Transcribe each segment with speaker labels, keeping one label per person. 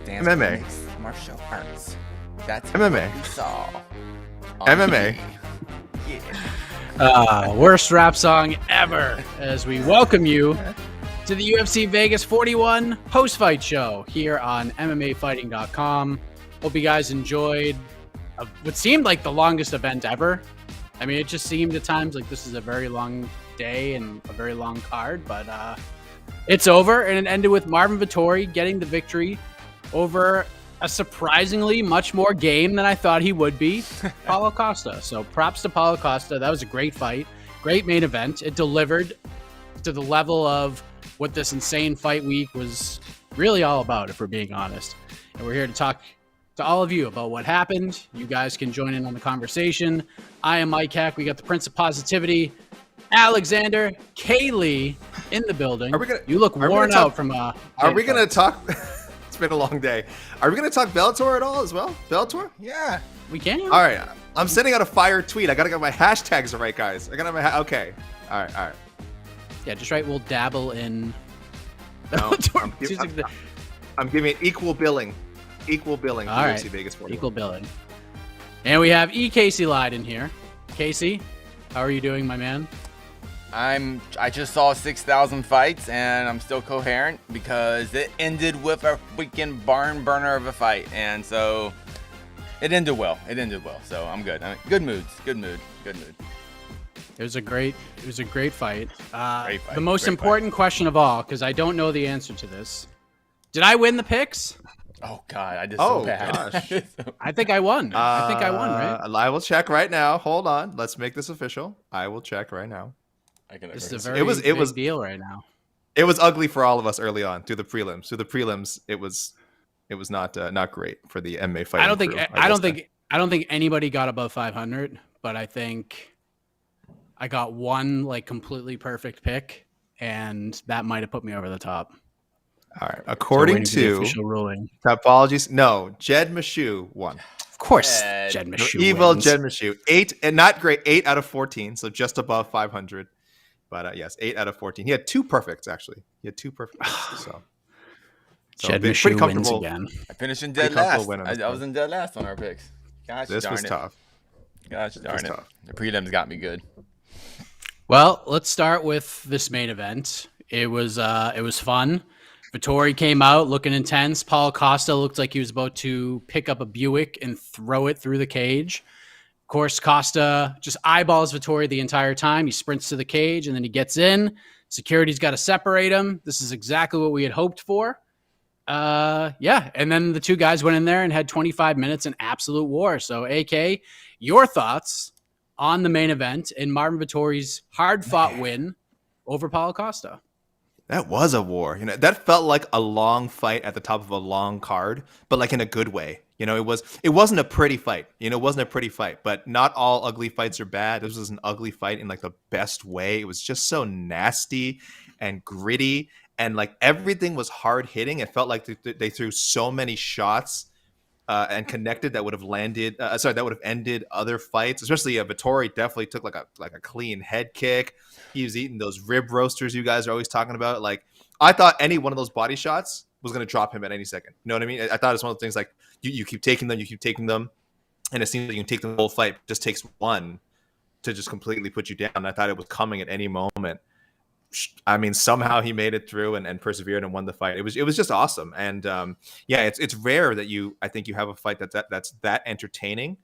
Speaker 1: stands
Speaker 2: MMA.
Speaker 1: for mixed martial arts. That's
Speaker 2: MMA.
Speaker 1: what we saw. on
Speaker 2: MMA.
Speaker 1: TV. Yeah.
Speaker 3: Worst rap song ever, as we welcome you to the UFC Vegas 41 post-fight show here on MMAfighting.com. Hope you guys enjoyed what seemed like the longest event ever. I mean, it just seemed at times like this is a very long day and a very long card, but it's over, and it ended with Marvin Vettori getting the victory over a surprisingly much more game than I thought he would be, Paulo Costa. So props to Paulo Costa. That was a great fight, great main event. It delivered to the level of what this insane fight week was really all about, if we're being honest. And we're here to talk to all of you about what happened. You guys can join in on the conversation. I am Mike Heck. We got the Prince of Positivity, Alexander Kaylee, in the building. You look worn out from a...
Speaker 2: Are we going to talk... It's been a long day. Are we going to talk Bellator at all as well? Bellator?
Speaker 1: Yeah.
Speaker 3: We can.
Speaker 2: All right. I'm sending out a fire tweet. I got to get my hashtags right, guys. I got to have my... Okay. All right.
Speaker 3: Yeah, just right. We'll dabble in...
Speaker 2: No, I'm giving it equal billing. Equal billing for
Speaker 3: All right.
Speaker 2: UFC Vegas 41.
Speaker 3: Equal billing. And we have Casey lied in here. Casey, how are you doing, my man?
Speaker 1: I just saw 6,000 fights and I'm still coherent because it ended with a freaking barn burner of a fight, and so it ended well. So I'm good. Good mood.
Speaker 3: It was a great fight.
Speaker 1: Great fight.
Speaker 3: The most important question of all, because I don't know the answer to this. Did I win the picks?
Speaker 1: Oh God, I did so bad.
Speaker 2: Gosh.
Speaker 3: I think I won. Right?
Speaker 2: I will check right now. Hold on. Let's make this official. I will check right now.
Speaker 3: This is a very big deal right now.
Speaker 2: It was ugly for all of us early on through the prelims. It was not great for the MMA fight.
Speaker 3: I don't think anybody got above 500, but I think I got one like completely perfect pick, and that might have put me over the top.
Speaker 2: All right. According to
Speaker 3: official ruling,
Speaker 2: apologies. No, Jed Meshew won.
Speaker 3: Of course, Jed Meshew.
Speaker 2: Evil
Speaker 3: wins.
Speaker 2: Jed Meshew. 8 and not great. 8 out of 14, so just above 500. But yes, 8 out of 14. He had 2 perfects actually. So
Speaker 3: Jed
Speaker 2: pretty
Speaker 3: Meshew wins
Speaker 2: comfortable.
Speaker 3: again.
Speaker 1: I finished in dead last.
Speaker 2: Win on this
Speaker 1: I was in dead last on our picks. Gosh
Speaker 2: This
Speaker 1: darn
Speaker 2: was
Speaker 1: it.
Speaker 2: tough.
Speaker 1: Gosh darn it.
Speaker 2: tough.
Speaker 1: The prelims got me good.
Speaker 3: Well, let's start with this main event. It was fun. Vettori came out looking intense. Paulo Costa looked like he was about to pick up a Buick and throw it through the cage. Of course, Costa just eyeballs Vettori the entire time. He sprints to the cage and then he gets in. Security's got to separate him. This is exactly what we had hoped for. Yeah. And then the two guys went in there and had 25 minutes in absolute war. So, AK, your thoughts on the main event and Marvin Vettori's hard-fought win over Paulo Costa?
Speaker 2: That was a war. That felt like a long fight at the top of a long card, but like in a good way. It wasn't a pretty fight. It wasn't a pretty fight, but not all ugly fights are bad. This was an ugly fight in like the best way. It was just so nasty and gritty, and like everything was hard hitting. It felt like they threw so many shots and connected that would have ended other fights. Especially Vittori definitely took like a clean head kick. He was eating those rib roasters you guys are always talking about. Like, I thought any one of those body shots was going to drop him at any second. You know what I mean? I thought it's one of the things like you keep taking them, and it seems like you can take the whole fight. It just takes one to just completely put you down. I thought it was coming at any moment. I mean, somehow he made it through and persevered and won the fight. It was just awesome. And it's rare that I think you have a fight that's that entertaining,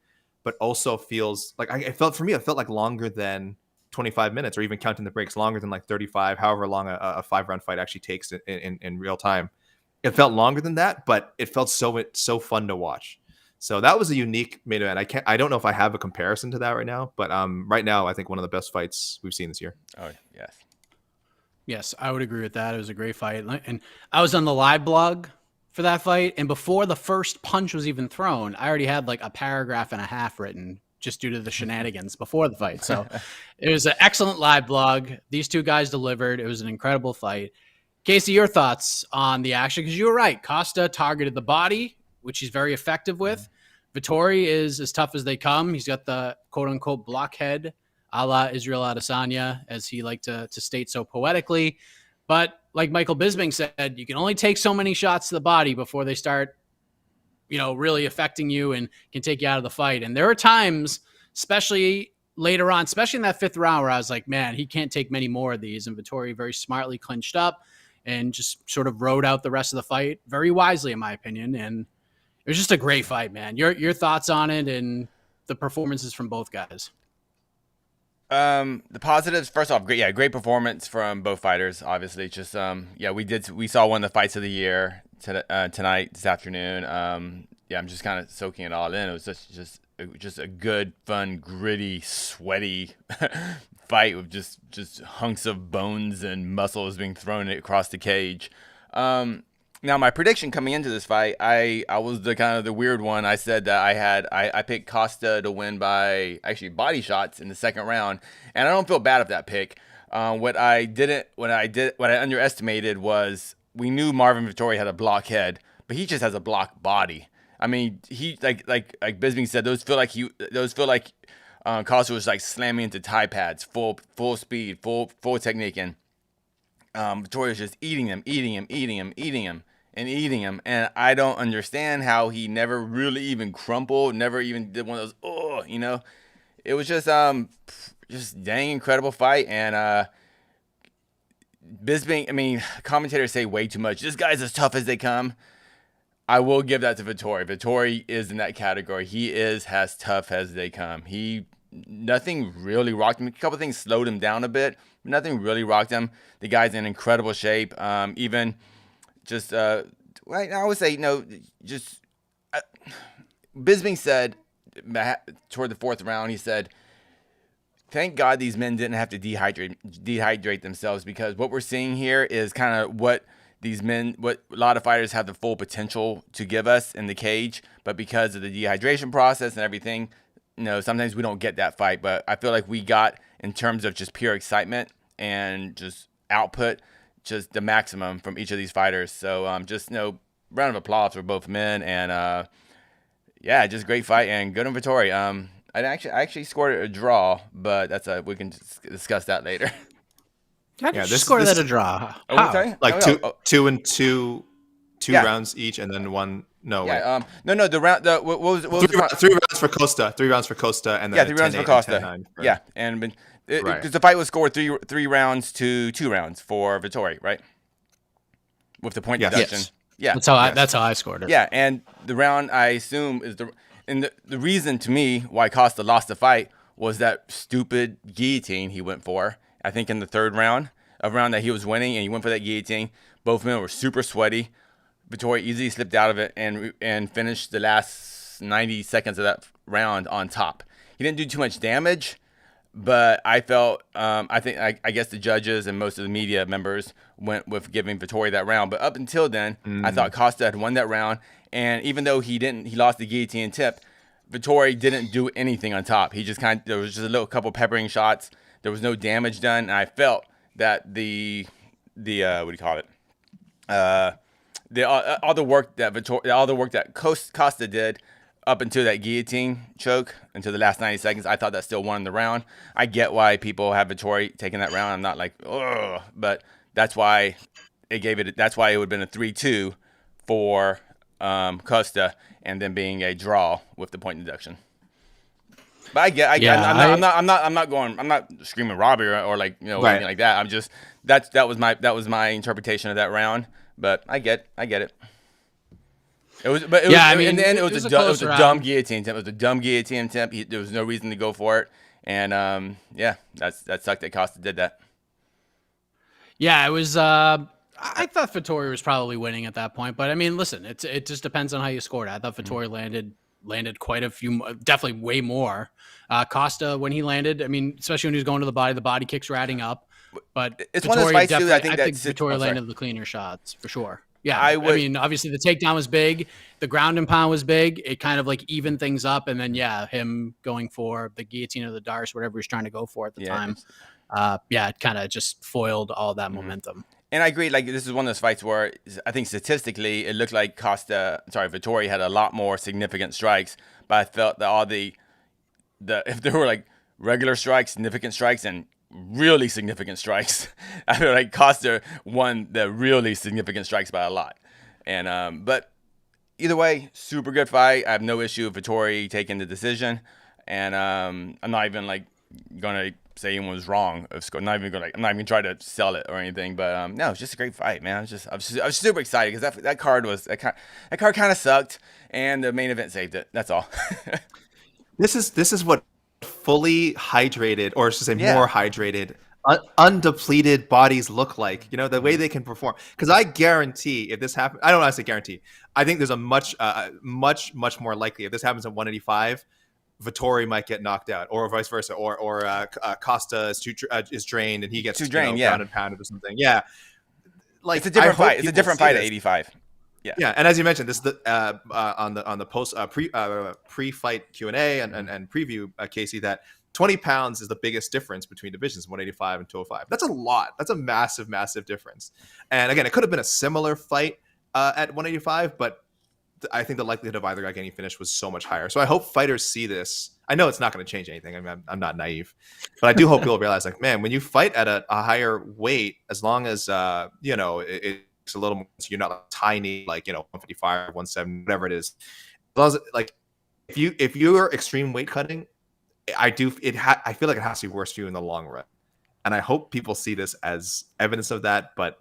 Speaker 2: but also feels like it felt like longer than 25 minutes, or even counting the breaks, longer than like 35, however long a 5-round fight actually takes in real time. It felt longer than that, but it felt so fun to watch. So that was a unique main event. I don't know if I have a comparison to that right now, but right now I think one of the best fights we've seen this year.
Speaker 1: Oh yes.
Speaker 3: Yes, I would agree with that. It was a great fight. And I was on the live blog for that fight, and before the first punch was even thrown, I already had like a paragraph and a half written just due to the shenanigans before the fight. So it was an excellent live blog. These two guys delivered. It was an incredible fight. Casey, your thoughts on the action? Because you were right. Costa targeted the body, which he's very effective with. Vittori is as tough as they come. He's got the quote-unquote blockhead, a la Israel Adesanya, as he liked to state so poetically. But like Michael Bisping said, you can only take so many shots to the body before they start really affecting you and can take you out of the fight. And there are times, especially later on, especially in that 5th round, where I was like, man, he can't take many more of these. And Vettori very smartly clinched up and just sort of rode out the rest of the fight very wisely, in my opinion. And it was just a great fight, man. Your thoughts on it and the performances from both guys.
Speaker 1: The positives, first off, great performance from both fighters. Obviously, just we saw one of the fights of the year tonight, this afternoon. I'm just kind of soaking it all in. It was just a good, fun, gritty, sweaty fight with just hunks of bones and muscles being thrown across the cage. Now, my prediction coming into this fight, I was the weird one. I said that I picked Costa to win by actually body shots in the 2nd round, and I don't feel bad at that pick. What I underestimated was we knew Marvin Vittori had a block head, but he just has a block body. I mean, he like Bisping said, those feel like Costa was like slamming into tie pads, full speed, full technique, and Vittori was just eating him. And I don't understand how he never really even crumpled, never even did one of those, It was just dang incredible fight. And Bisping, commentators say way too much. This guy's as tough as they come. I will give that to Vittori. Vittori is in that category. He is as tough as they come. Nothing really rocked him. A couple things slowed him down a bit, but nothing really rocked him. The guy's in incredible shape. I would say, Bisping said toward the 4th round, he said, thank God these men didn't have to dehydrate themselves, because what we're seeing here is kind of what a lot of fighters have the full potential to give us in the cage, but because of the dehydration process and everything, sometimes we don't get that fight. But I feel like we got, in terms of just pure excitement and just output, just the maximum from each of these fighters. So round of applause for both men, and just great fight and good on Vittori. I actually scored a draw, but we can discuss that later.
Speaker 3: How did you score that a draw?
Speaker 2: Like two and two rounds each, and then one. No,
Speaker 1: yeah. No. The round. What was
Speaker 2: three rounds for Costa. 3 rounds for Costa, and then
Speaker 1: 3 rounds for Costa.
Speaker 2: 10-9 for...
Speaker 1: Yeah, and because the fight was scored three rounds to 2 rounds for Vittori, right? With the point deduction.
Speaker 2: Yes.
Speaker 1: Yeah,
Speaker 3: that's how I scored it.
Speaker 1: Yeah, and the round, I assume, is the reason to me why Costa lost the fight was that stupid guillotine he went for. I think in the 3rd round, a round that he was winning, and he went for that guillotine. Both men were super sweaty. Vittori easily slipped out of it and finished the last 90 seconds of that round on top. He didn't do too much damage, but I felt I guess the judges and most of the media members went with giving Vittori that round. But up until then, I thought Costa had won that round, and even though he lost the guillotine tip, Vittori didn't do anything on top. He just there was just a couple peppering shots. There was no damage done, and I felt that the what do you call it? All the work that Costa did up until that guillotine choke, until the last 90 seconds, I thought that still won the round. I get why people have Vittori taking that round. I'm not like, ugh, but that's why that's why it would have been a 3-2 for Costa, and then being a draw with the point deduction. But I'm not screaming robbery or like, anything like that. I'm just, that was my interpretation of that round. But I get it. In the end, it was a dumb guillotine attempt. It was a dumb guillotine attempt. There was no reason to go for it, and that sucked that Costa did that. Yeah,
Speaker 3: it was. I thought Vittori was probably winning at that point, but I mean, listen, it just depends on how you scored. I thought Vittori landed quite a few, definitely way more. Costa, when he landed, I mean, especially when he was going to the body kicks were adding up. But
Speaker 1: it's one of those fights too. I think
Speaker 3: Vittori landed the cleaner shots for sure. Yeah, I mean, obviously the takedown was big, the ground and pound was big. It kind of like evened things up, and then him going for the guillotine or the Darce, whatever he's trying to go for at the time. It kind of just foiled all that momentum.
Speaker 1: And I agree. Like, this is one of those fights where I think statistically it looked like Vittori had a lot more significant strikes, but I felt that if there were like regular strikes, significant strikes, and really significant strikes, I feel like Costa won the really significant strikes by a lot. And but either way, super good fight. I have no issue with Vittori taking the decision, and I'm not even like gonna say anyone was wrong. I'm not even gonna try to sell it or anything. But no, it's just a great fight, man. I was super excited because that card kind of sucked, and the main event saved it. That's all.
Speaker 2: This is what fully hydrated, or I should say
Speaker 1: Yeah.
Speaker 2: more hydrated, undepleted bodies look like. You know, the way they can perform. Because I guarantee if this happens, I don't want to say guarantee. I think there's a much more likely if this happens at 185, Vettori might get knocked out, or vice versa, or Costa is drained and he gets
Speaker 1: too drained, yeah,
Speaker 2: ground and pounded or something. Yeah, like
Speaker 1: it's a different fight. It's a different fight at 85.
Speaker 2: Yeah, and as you mentioned, this is the on the post pre-fight Q&A and preview, Casey, that 20 pounds is the biggest difference between divisions, 185 and 205. That's a lot. That's a massive difference. And again, it could have been a similar fight at 185, but I think the likelihood of either guy getting finished was so much higher. So I hope fighters see this. I know it's not going to change anything. I mean, I'm not naive, but I do hope people realize, like, man, when you fight at a higher weight, as long as it's a little more, so you're not like tiny, like 155, 170, whatever it is. As long as like if you are extreme weight cutting, I feel like it has to be worse for you in the long run. And I hope people see this as evidence of that. But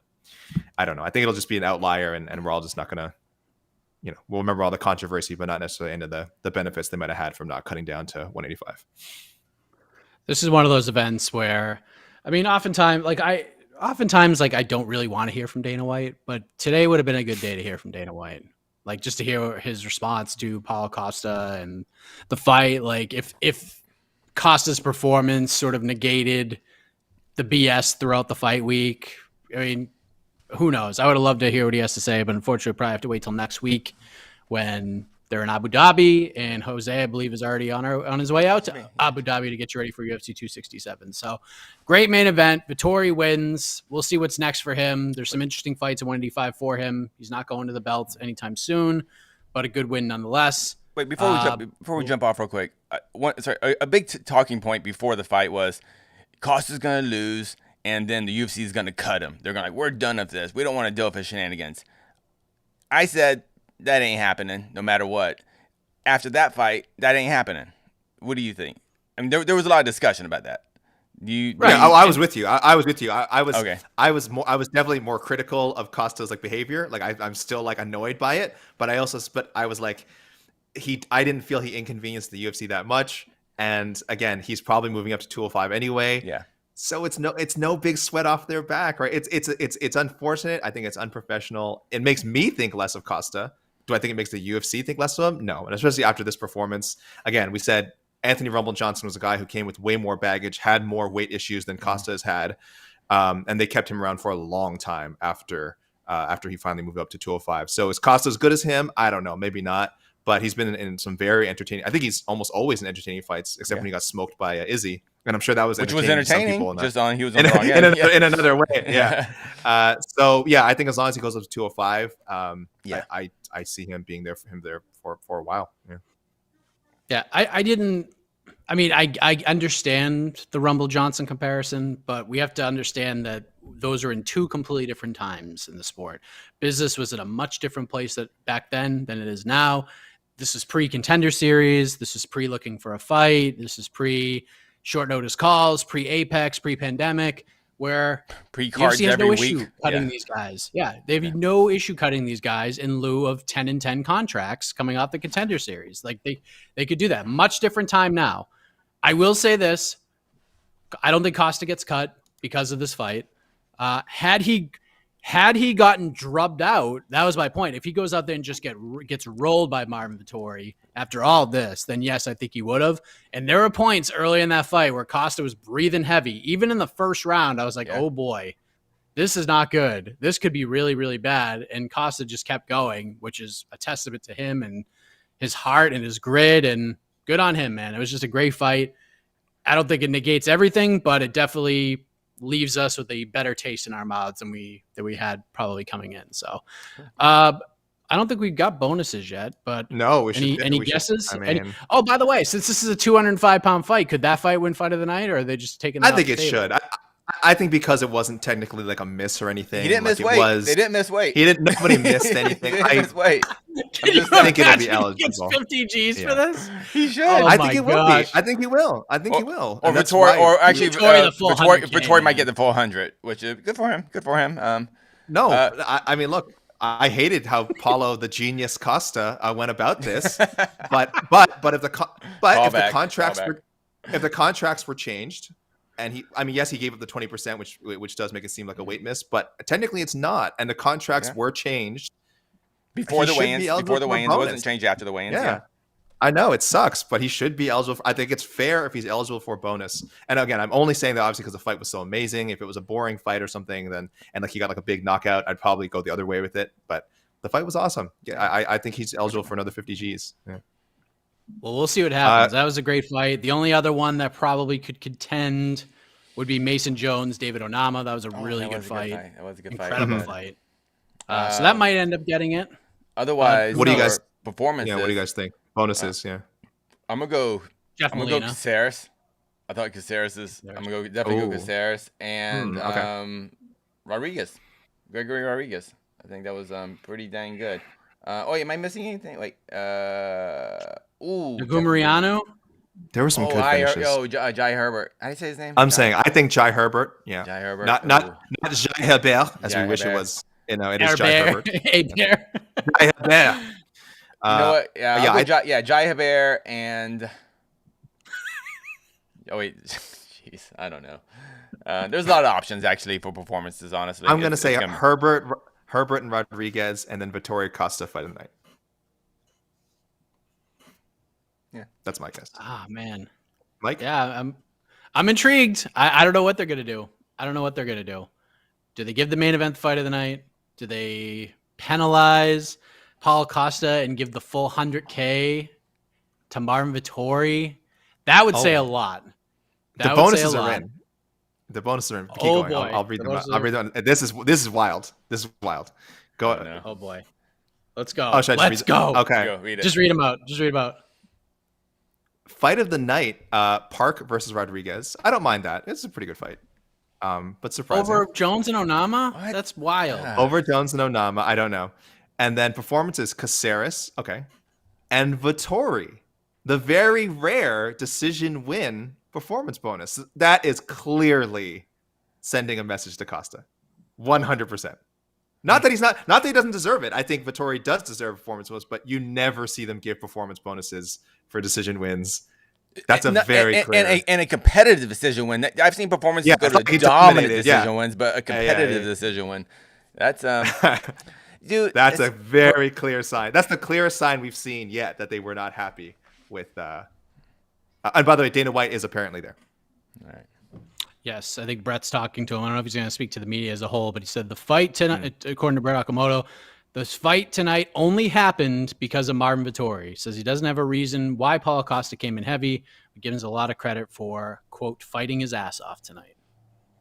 Speaker 2: I don't know. I think it'll just be an outlier, and we're all just not gonna. We'll remember all the controversy, but not necessarily any of the benefits they might have had from not cutting down to 185.
Speaker 3: This is one of those events where, I mean, oftentimes, I don't really want to hear from Dana White, but today would have been a good day to hear from Dana White. Like, just to hear his response to Paulo Costa and the fight. Like, if Costa's performance sort of negated the BS throughout the fight week, I mean, who knows? I would have loved to hear what he has to say, but unfortunately, we'll probably have to wait till next week when they're in Abu Dhabi, and Jose, I believe, is already on his way out to Abu Dhabi to get you ready for UFC 267. So, great main event. Vittori wins. We'll see what's next for him. There's some interesting fights at 185 for him. He's not going to the belt anytime soon, but a good win nonetheless.
Speaker 1: Wait, before we jump off real quick, a big talking point before the fight was Costa's gonna lose, and then the UFC is gonna cut him. They're gonna we're done with this. We don't want to deal with his shenanigans. I said that ain't happening, no matter what. After that fight, that ain't happening. What do you think? I mean, there was a lot of discussion about that.
Speaker 2: I was with you. I was with you. I was
Speaker 1: okay.
Speaker 2: I was definitely more critical of Costa's behavior. I'm still annoyed by it, but I was like, I didn't feel he inconvenienced the UFC that much. And again, he's probably moving up to 205 anyway.
Speaker 1: Yeah.
Speaker 2: So it's no big sweat off their back, right? It's unfortunate. I think it's unprofessional. It makes me think less of Costa. Do I think it makes the UFC think less of him? No. And especially after this performance, again, we said Anthony Rumble Johnson was a guy who came with way more baggage, had more weight issues than Costa has had, and they kept him around for a long time after he finally moved up to 205. So is Costa as good as him? I don't know. Maybe not. But he's been in some very entertaining. I think he's almost always in entertaining fights, except when he got smoked by Izzy, and I'm sure that was
Speaker 1: entertaining.
Speaker 2: Some
Speaker 1: just he was on the wrong end.
Speaker 2: In another way, yeah. So yeah, I think as long as he goes up to 205, I see him being there for a while.
Speaker 3: Yeah, I understand the Rumble Johnson comparison, but we have to understand that those are in two completely different times in the sport. Business was at a much different place back then than it is now. This is pre-contender series. This is pre-looking for a fight. This is pre-short notice calls, pre-Apex, pre-pandemic, where
Speaker 1: pre-cards
Speaker 3: UFC has
Speaker 1: every
Speaker 3: no
Speaker 1: week.
Speaker 3: issue cutting these guys. Yeah, they have no issue cutting these guys in lieu of 10-10 contracts coming off the contender series. Like they could do that. Much different time now. I will say this. I don't think Costa gets cut because of this fight. Had he gotten drubbed out, that was my point. If he goes out there and just gets rolled by Marvin Vettori after all this, then yes, I think he would have. And there were points early in that fight where Costa was breathing heavy. Even in the first round, I was like, oh boy, this is not good. This could be really, really bad. And Costa just kept going, which is a testament to him and his heart and his grit, and good on him, man. It was just a great fight. I don't think it negates everything, but it definitely leaves us with a better taste in our mouths than we had probably coming in. So I don't think we've got bonuses yet, but
Speaker 2: no,
Speaker 3: any guesses?
Speaker 2: I mean,
Speaker 3: oh, by the way, since this is a 205-pound fight, could that fight win fight of the night, or are they just taking that
Speaker 2: I think it should. I think because it wasn't technically like a miss or anything.
Speaker 1: He didn't
Speaker 2: like
Speaker 1: miss weight. They didn't miss weight.
Speaker 2: Nobody missed anything.
Speaker 1: He didn't miss weight.
Speaker 3: Can you
Speaker 2: think it'll be
Speaker 3: imagine he gets
Speaker 2: eligible.
Speaker 3: 50 G's for
Speaker 2: Yeah.
Speaker 3: this?
Speaker 1: He should.
Speaker 3: Oh
Speaker 2: I
Speaker 3: my
Speaker 2: think it will
Speaker 3: gosh.
Speaker 2: be. I think he will. I think he will.
Speaker 1: Or
Speaker 2: And that's
Speaker 1: Vittori,
Speaker 2: why-
Speaker 1: or actually,
Speaker 3: Vittori the full 100K,
Speaker 1: Vittori might
Speaker 3: man.
Speaker 1: get the full 100, which is good for him. Good for him.
Speaker 2: No, I mean, look, I hated how Paulo, the genius Costa, went about this, but if the contracts were changed, and yes, he gave up the 20%, which does make it seem like a weight miss, but technically it's not, and the contracts were changed
Speaker 1: before
Speaker 2: he
Speaker 1: the
Speaker 2: should be
Speaker 1: weigh-ins.
Speaker 2: eligible
Speaker 1: Before the
Speaker 2: for a
Speaker 1: weigh-ins, it wasn't
Speaker 2: bonus.
Speaker 1: changed after the weigh-ins.
Speaker 2: Yeah. I know it sucks, but he should be eligible. I think it's fair if he's eligible for a bonus. And again, I'm only saying that obviously because the fight was so amazing. If it was a boring fight or something, then and like he got like a big knockout, I'd probably go the other way with it. But the fight was awesome. Yeah, I think he's eligible for another 50 Gs. Yeah.
Speaker 3: Well, we'll see what happens. That was a great fight. The only other one that probably could contend would be Mason Jones, David Onama. That was a really good fight.
Speaker 1: That was a good fight.
Speaker 3: Incredible fight. So that might end up getting it.
Speaker 1: Otherwise,
Speaker 2: what do you guys
Speaker 1: performances?
Speaker 2: Yeah, what do you guys think? Bonuses, yeah.
Speaker 1: I'm gonna go.
Speaker 3: Jeff
Speaker 1: I'm gonna go
Speaker 3: Molina.
Speaker 1: Caceres. I thought Caceres is. I'm gonna definitely go Caceres and
Speaker 2: okay.
Speaker 1: Rodriguez, Gregory Rodriguez. I think that was pretty dang good. Am I missing anything? Like
Speaker 3: Nagumariano.
Speaker 2: There were some good finishes.
Speaker 1: Jai Herbert. How do you say his name?
Speaker 2: I'm saying I think Jai Herbert. Yeah,
Speaker 1: Jai Herbert.
Speaker 2: Not Jai Herbert as
Speaker 1: Jai
Speaker 2: we wish it
Speaker 1: Herbert.
Speaker 2: was. It is Jai Herbert.
Speaker 3: Hey, Bear.
Speaker 2: Jai Herbert.
Speaker 1: You know what?
Speaker 2: yeah,
Speaker 1: Jai Herbert and. Oh wait, jeez, I don't know. There's a lot of options actually for performances. Honestly,
Speaker 2: I'm gonna say Herbert and Rodriguez, and then Vettori Costa fight of the night.
Speaker 1: Yeah,
Speaker 2: that's my guess.
Speaker 3: Ah, man.
Speaker 2: Mike?
Speaker 3: Yeah, I'm intrigued. I don't know what they're gonna do. Do they give the main event the fight of the night? Do they penalize Paulo Costa and give the full 100K to Marvin Vittori? That would say a lot.
Speaker 2: The bonuses are in. The bonuses are in. Keep going.
Speaker 3: Boy.
Speaker 2: I'll read them out. I'll read them out. This is wild. This is wild. Go.
Speaker 1: No.
Speaker 3: Oh boy. Let's go.
Speaker 2: Oh, should I
Speaker 3: Let's
Speaker 2: just
Speaker 3: go.
Speaker 2: Okay.
Speaker 1: Go, read it.
Speaker 3: Just read them out.
Speaker 2: Fight of the night. Park versus Rodriguez. I don't mind that. It's a pretty good fight. But surprising.
Speaker 3: Over Jones and Onama?
Speaker 1: What?
Speaker 3: That's wild.
Speaker 1: Yeah.
Speaker 2: Over Jones and Onama. I don't know. And then performances Caceres. Okay. And Vittori. The very rare decision win performance bonus. That is clearly sending a message to Costa. 100%. Not that he doesn't deserve it. I think Vittori does deserve a performance bonus, but you never see them give performance bonuses for decision wins. That's a very clear.
Speaker 1: And a competitive decision win. I've seen performances go to
Speaker 2: he
Speaker 1: dominant
Speaker 2: dominated,
Speaker 1: decision wins, but a competitive decision win. That's dude.
Speaker 2: That's a very clear sign. That's the clearest sign we've seen yet that they were not happy with. And by the way, Dana White is apparently there.
Speaker 1: All right.
Speaker 3: Yes, I think Brett's talking to him. I don't know if he's going to speak to the media as a whole, but he said the fight tonight, according to Brett Okamoto, this fight tonight only happened because of Marvin Vittori. He says he doesn't have a reason why Paulo Costa came in heavy, but gives a lot of credit for, quote, fighting his ass off tonight.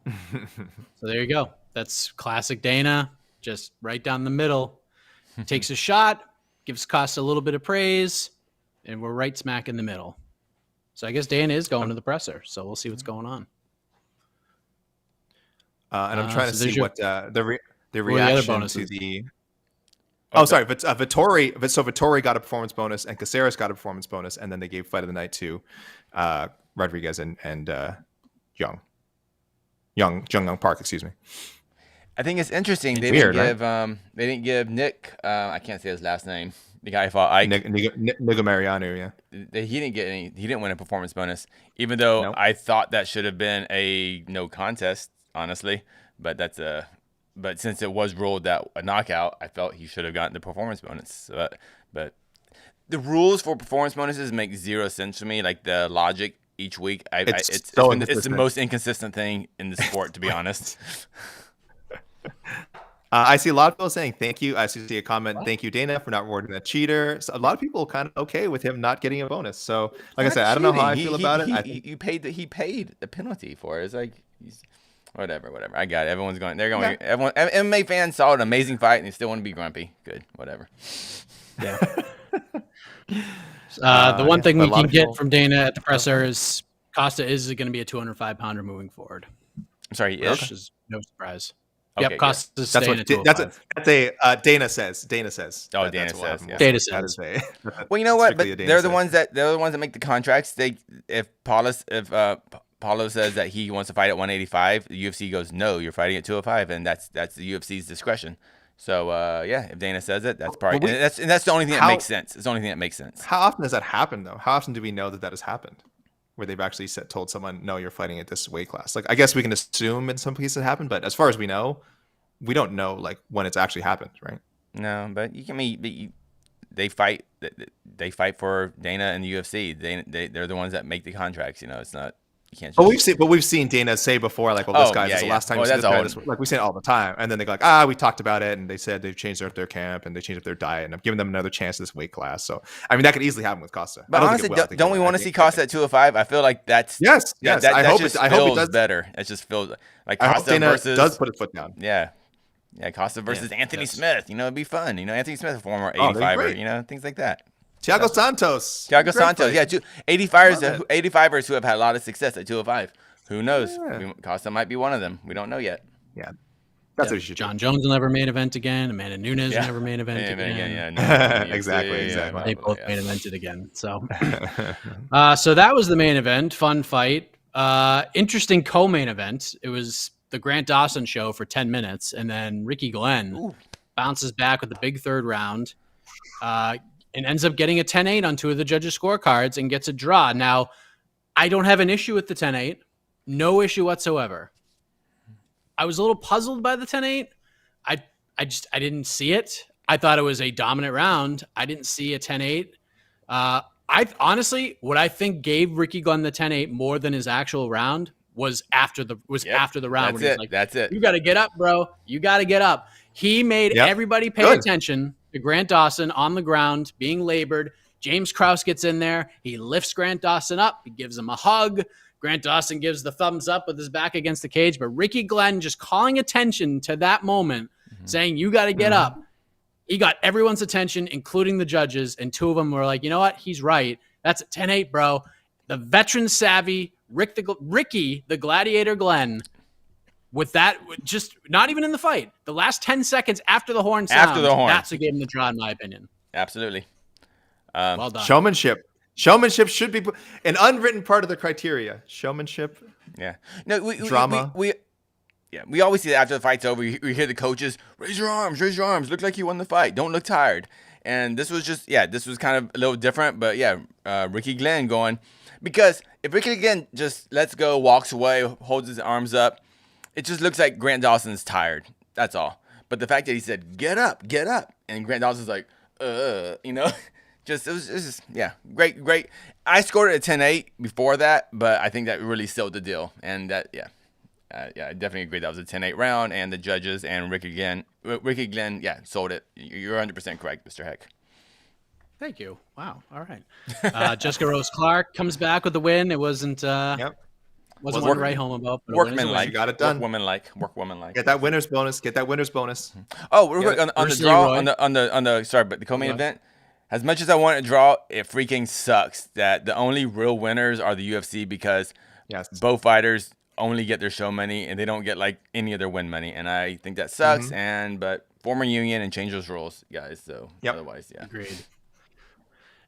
Speaker 3: So there you go. That's classic Dana, just right down the middle. Takes a shot, gives Costa a little bit of praise, and we're right smack in the middle. So I guess Dana is going to the presser, so we'll see what's going on.
Speaker 2: And I'm trying to see what the
Speaker 3: other
Speaker 2: reaction
Speaker 3: bonuses?
Speaker 2: to the. Oh, sorry. But Vittori. So Vittori got a performance bonus, and Caceres got a performance bonus, and then they gave fight of the night to Rodriguez and Jung Park. Excuse me.
Speaker 1: I think it's interesting. They
Speaker 2: Weird,
Speaker 1: didn't give Nick. I can't say his last name. The guy who fought Ike.
Speaker 2: Nigomarianu, yeah.
Speaker 1: He didn't get any. He didn't win a performance bonus, even though
Speaker 2: Nope.
Speaker 1: I thought that should have been a no contest, honestly. But but since it was ruled that a knockout, I felt he should have gotten the performance bonus. But the rules for performance bonuses make zero sense to me. Like the logic each week, it's the most inconsistent thing in the sport, to be honest.
Speaker 2: I see a lot of people saying thank you. I see a comment, thank you, Dana, for not rewarding that cheater. So a lot of people kind of okay with him not getting a bonus. So, like I said, I don't know how I feel about it.
Speaker 1: He paid the penalty for it. It's like whatever. I got it. Everyone's going. They're going. Yeah. Everyone MMA fans saw an amazing fight and they still want to be grumpy. Good, whatever.
Speaker 3: Yeah. The one thing we can get from Dana at the presser is Costa is going to be a 205-pounder moving forward.
Speaker 1: I'm sorry, he
Speaker 3: which
Speaker 1: is.
Speaker 3: is no surprise.
Speaker 1: Okay,
Speaker 3: Yep, Costa's
Speaker 2: That's
Speaker 3: staying
Speaker 2: what
Speaker 3: at 205.
Speaker 2: that's a Dana says. Dana says.
Speaker 1: Oh,
Speaker 2: That-
Speaker 1: Dana
Speaker 2: that's what
Speaker 1: says,
Speaker 2: happened.
Speaker 1: yeah.
Speaker 3: Dana
Speaker 2: That
Speaker 3: says.
Speaker 2: is
Speaker 1: Well, you know what?
Speaker 2: strictly a
Speaker 1: But
Speaker 2: Dana
Speaker 1: they're the
Speaker 2: says.
Speaker 1: ones that make the contracts. If Paulo says that he wants to fight at 185, the UFC goes, no, you're fighting at 205, and that's the UFC's discretion. So yeah, if Dana says it, that's probably and that's the only thing that makes sense. It's the only thing that makes sense.
Speaker 2: How often does that happen though? How often do we know that has happened? Where they've actually told someone, no, you're fighting at this weight class. Like, I guess we can assume in some cases it happened, but as far as we know, we don't know like when it's actually happened, right?
Speaker 1: No, but you can they fight for Dana and the UFC. They're the ones that make the contracts. You know, it's not you can't. Just...
Speaker 2: But we've seen Dana say before, like, well, this guy, this is the last time you see this guy. Like, we say it all the time, and then they go like, we talked about it, and they said they've changed their camp and they changed up their diet, and I'm giving them another chance at this weight class. So, I mean, that could easily happen with Costa.
Speaker 1: But honestly, don't we want to see Costa at 205? I feel like that's
Speaker 2: yes.
Speaker 1: I hope it does better. It just feels like Costa versus
Speaker 2: does put his foot down.
Speaker 1: Yeah, Costa versus Anthony Smith. You know, it'd be fun. You know, Anthony Smith, a former 85er. You know, things like that.
Speaker 2: Thiago Santos.
Speaker 1: Yeah, 85ers who have had a lot of success at 205. Who knows?
Speaker 2: Yeah.
Speaker 1: Costa might be one of them. We don't know yet.
Speaker 2: Yeah, that's what you should do.
Speaker 3: John Jones will never main event again. Amanda Nunes will never main event again.
Speaker 2: Exactly.
Speaker 3: They both main evented again. So, so that was the main event. Fun fight. Interesting co-main event. It was the Grant Dawson show for 10 minutes, and then Ricky Glenn bounces back with the big third round, and ends up getting a 10-8 on two of the judges' scorecards and gets a draw. Now, I don't have an issue with the 10-8. No issue whatsoever. I was a little puzzled by the 10-8. I didn't see it. I thought it was a dominant round. I didn't see a 10-8. I honestly, what I think gave Ricky Glenn the 10-8 more than his actual round was after the round.
Speaker 1: That's it.
Speaker 3: You got to get up, bro. You got to get up. He made everybody pay attention to Grant Dawson on the ground being labored. James Krause gets in there. He lifts Grant Dawson up. He gives him a hug. Grant Dawson gives the thumbs up with his back against the cage. But Ricky Glenn just calling attention to that moment, saying, you got to get up. He got everyone's attention, including the judges. And two of them were like, you know what? He's right. That's a 10-8, bro. The veteran savvy Ricky, the Gladiator Glenn, with that, just not even in the fight. The last 10 seconds after the horn sounds, that's what gave him the draw, in my opinion.
Speaker 1: Absolutely.
Speaker 3: Well done.
Speaker 2: Showmanship should be an unwritten part of the criteria. Showmanship.
Speaker 1: Yeah. No,
Speaker 2: drama.
Speaker 1: We always see that after the fight's over. We hear the coaches, raise your arms. Look like you won the fight. Don't look tired. And this was this was kind of a little different. But Ricky Glenn going, because if Ricky Glenn just lets go, walks away, holds his arms up, it just looks like Grant Dawson's tired. That's all. But the fact that he said, get up. And Grant Dawson's like, It was just great. I scored it at 10-8 before that, but I think that really sealed the deal. And that, I definitely agree. That was a 10-8 round, and the judges and Ricky Glenn, sold it. You're 100% correct, Mr. Heck.
Speaker 3: Thank you. Wow. All right. Jessica Rose Clark comes back with the win. It wasn't wasn't one to write home about.
Speaker 1: Workmanlike.
Speaker 2: Got it done.
Speaker 1: Work womanlike.
Speaker 2: Get that winner's bonus.
Speaker 1: Oh, real quick on the draw but the co-main event. As much as I want to draw, it freaking sucks that the only real winners are the UFC, because both fighters only get their show money and they don't get like any of their win money, and I think that sucks. But form a union and change those rules, guys. So otherwise,
Speaker 3: agreed.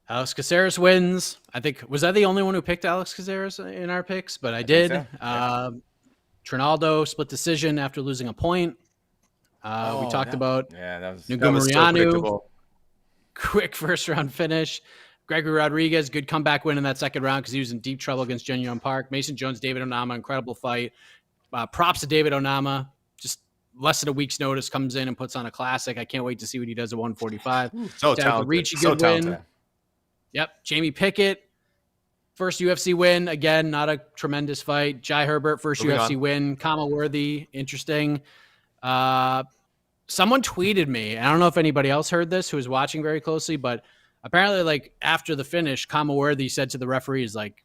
Speaker 3: Alex Caceres wins. I think, was I the only one who picked Alex Caceres in our picks? But I did. So. Trinaldo split decision after losing a point. We talked about Nugumarianu. Quick first round finish. Gregory Rodriguez, good comeback win in that second round because he was in deep trouble against Jin Young Park. Mason Jones, David Onama, incredible fight. Props to David Onama. Just less than a week's notice, comes in and puts on a classic. I can't wait to see what he does at 145.
Speaker 2: So talented.
Speaker 3: Ricci, good win. Yep. Jamie Pickett, first UFC win. Again, not a tremendous fight. Jai Herbert, first UFC win. Kama Worthy, interesting. Someone tweeted me, and I don't know if anybody else heard this who was watching very closely, but apparently, like, after the finish, Kama Worthy said to the referees, like,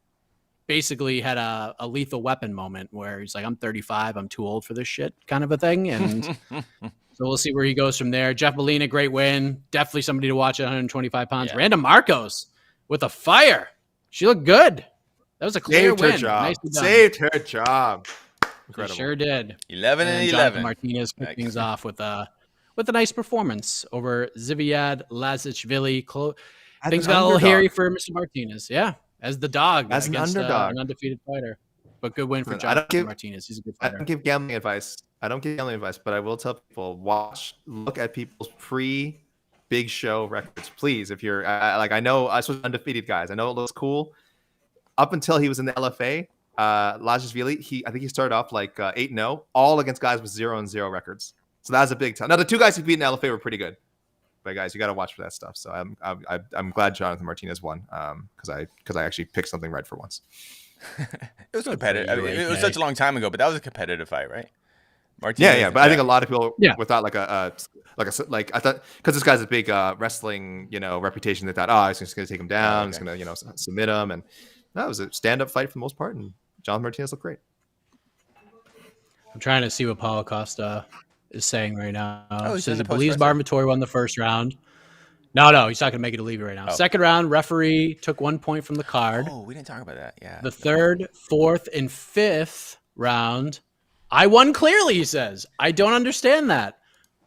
Speaker 3: basically had a lethal weapon moment where he's like, I'm 35, I'm too old for this shit, kind of a thing. And so we'll see where he goes from there. Jeff Molina, great win. Definitely somebody to watch at 125 pounds. Randa Marcos with a fire. She looked good. That was a clear win.
Speaker 2: Saved her job. Incredible.
Speaker 3: He sure did.
Speaker 1: 11 and 11.
Speaker 3: Jonathan Martinez kicked things off with a nice performance over Ziviad Lazishvili. Things got a little hairy for Mr. Martinez. Yeah, as the dog,
Speaker 2: as an underdog,
Speaker 3: an undefeated fighter. But good win for Jonathan Martinez. He's a good fighter.
Speaker 2: I don't give gambling advice. But I will tell people, look at people's pre-big show records, please. If you're I know I was undefeated guys. I know it looks cool. Up until he was in the LFA, Lazishvili, I think he started off like 8-0, all against guys with 0-0 records. So that's a big time. Now the two guys who beat in the LFA were pretty good, but guys, you got to watch for that stuff. So I'm glad Jonathan Martinez won because I actually picked something right for once.
Speaker 1: It was competitive. I mean, it was such a long time ago, but that was a competitive fight, right? Martinez,
Speaker 2: yeah. But I think a lot of people without like I thought because this guy's a big wrestling reputation. They thought, he's just gonna take him down, he's gonna submit him, and no, it was a stand-up fight for the most part, and Jonathan Martinez looked great.
Speaker 3: I'm trying to see what Paulo Costa is saying right now.
Speaker 1: He
Speaker 3: says he believes Marvin Vettori won the first round. No, he's not going to make it a leave right now. Second round, referee took 1 point from the card.
Speaker 1: Oh, we didn't talk about that. Yeah.
Speaker 3: The third, fourth, and fifth round, I won clearly, he says. I don't understand that.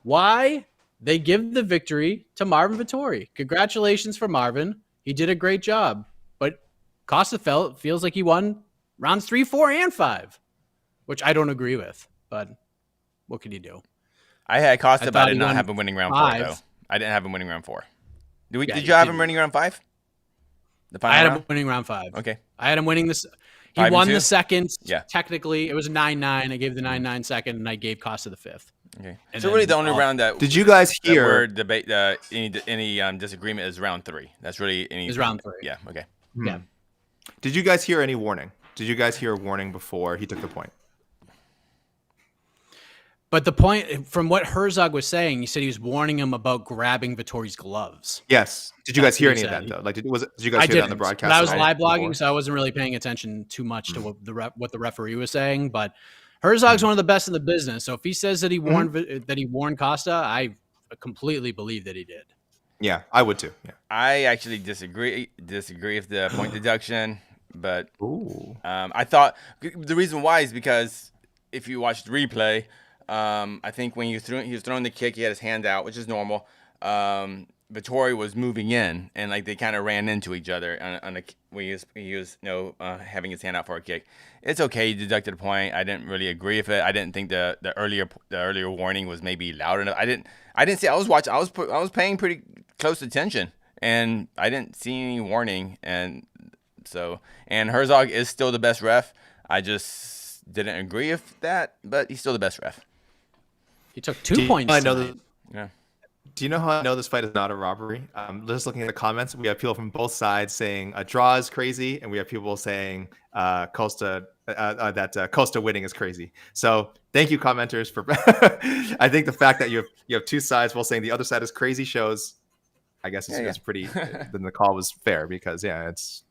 Speaker 3: Why they give the victory to Marvin Vettori. Congratulations for Marvin. He did a great job. But Costa feels like he won rounds 3, 4, and 5, which I don't agree with. But what can you do?
Speaker 1: I had Costa, but I did not have him winning round 4, though. I didn't have him winning round 4. Did you have him winning round 5?
Speaker 3: I had him winning round 5.
Speaker 1: Okay.
Speaker 3: I had him winning this. He won the second. Yeah. Technically, it was 9-9. I gave the 9-9 second, and I gave Costa the 5th.
Speaker 1: Okay. And so really, the only round that
Speaker 2: did you guys hear
Speaker 1: debate any disagreement is round 3. That's really
Speaker 3: is round 3.
Speaker 1: Yeah. Okay.
Speaker 3: Yeah.
Speaker 2: Did you guys hear any warning? Did you guys hear a warning before he took the point?
Speaker 3: But the point, from what Herzog was saying, he said he was warning him about grabbing Vittori's gloves.
Speaker 2: Yes. Did you guys hear any of that, though? Like, did you guys hear that on the broadcast?
Speaker 3: I was live blogging, so I wasn't really paying attention too much to what the referee was saying. But Herzog's one of the best in the business. So if he says that he warned Costa, I completely believe that he did.
Speaker 2: Yeah, I would too. Yeah.
Speaker 1: I actually disagree with the point deduction, but I thought the reason why is because if you watch the replay. I think when he was throwing the kick, he had his hand out, which is normal. Vittori was moving in, and like they kind of ran into each other when he was having his hand out for a kick. It's okay. He deducted a point. I didn't really agree with it. I didn't think the earlier warning was maybe loud enough. I didn't see. I was paying pretty close attention, and I didn't see any warning. And Herzog is still the best ref. I just didn't agree with that, but he's still the best ref.
Speaker 3: He took 2 points.
Speaker 2: Yeah. Do you know how I know this fight is not a robbery? Just looking at the comments, we have people from both sides saying a draw is crazy, and we have people saying Costa winning is crazy. So thank you, commenters, for. I think the fact that you have two sides while saying the other side is crazy shows. I guess it's pretty. Then the call was fair because it's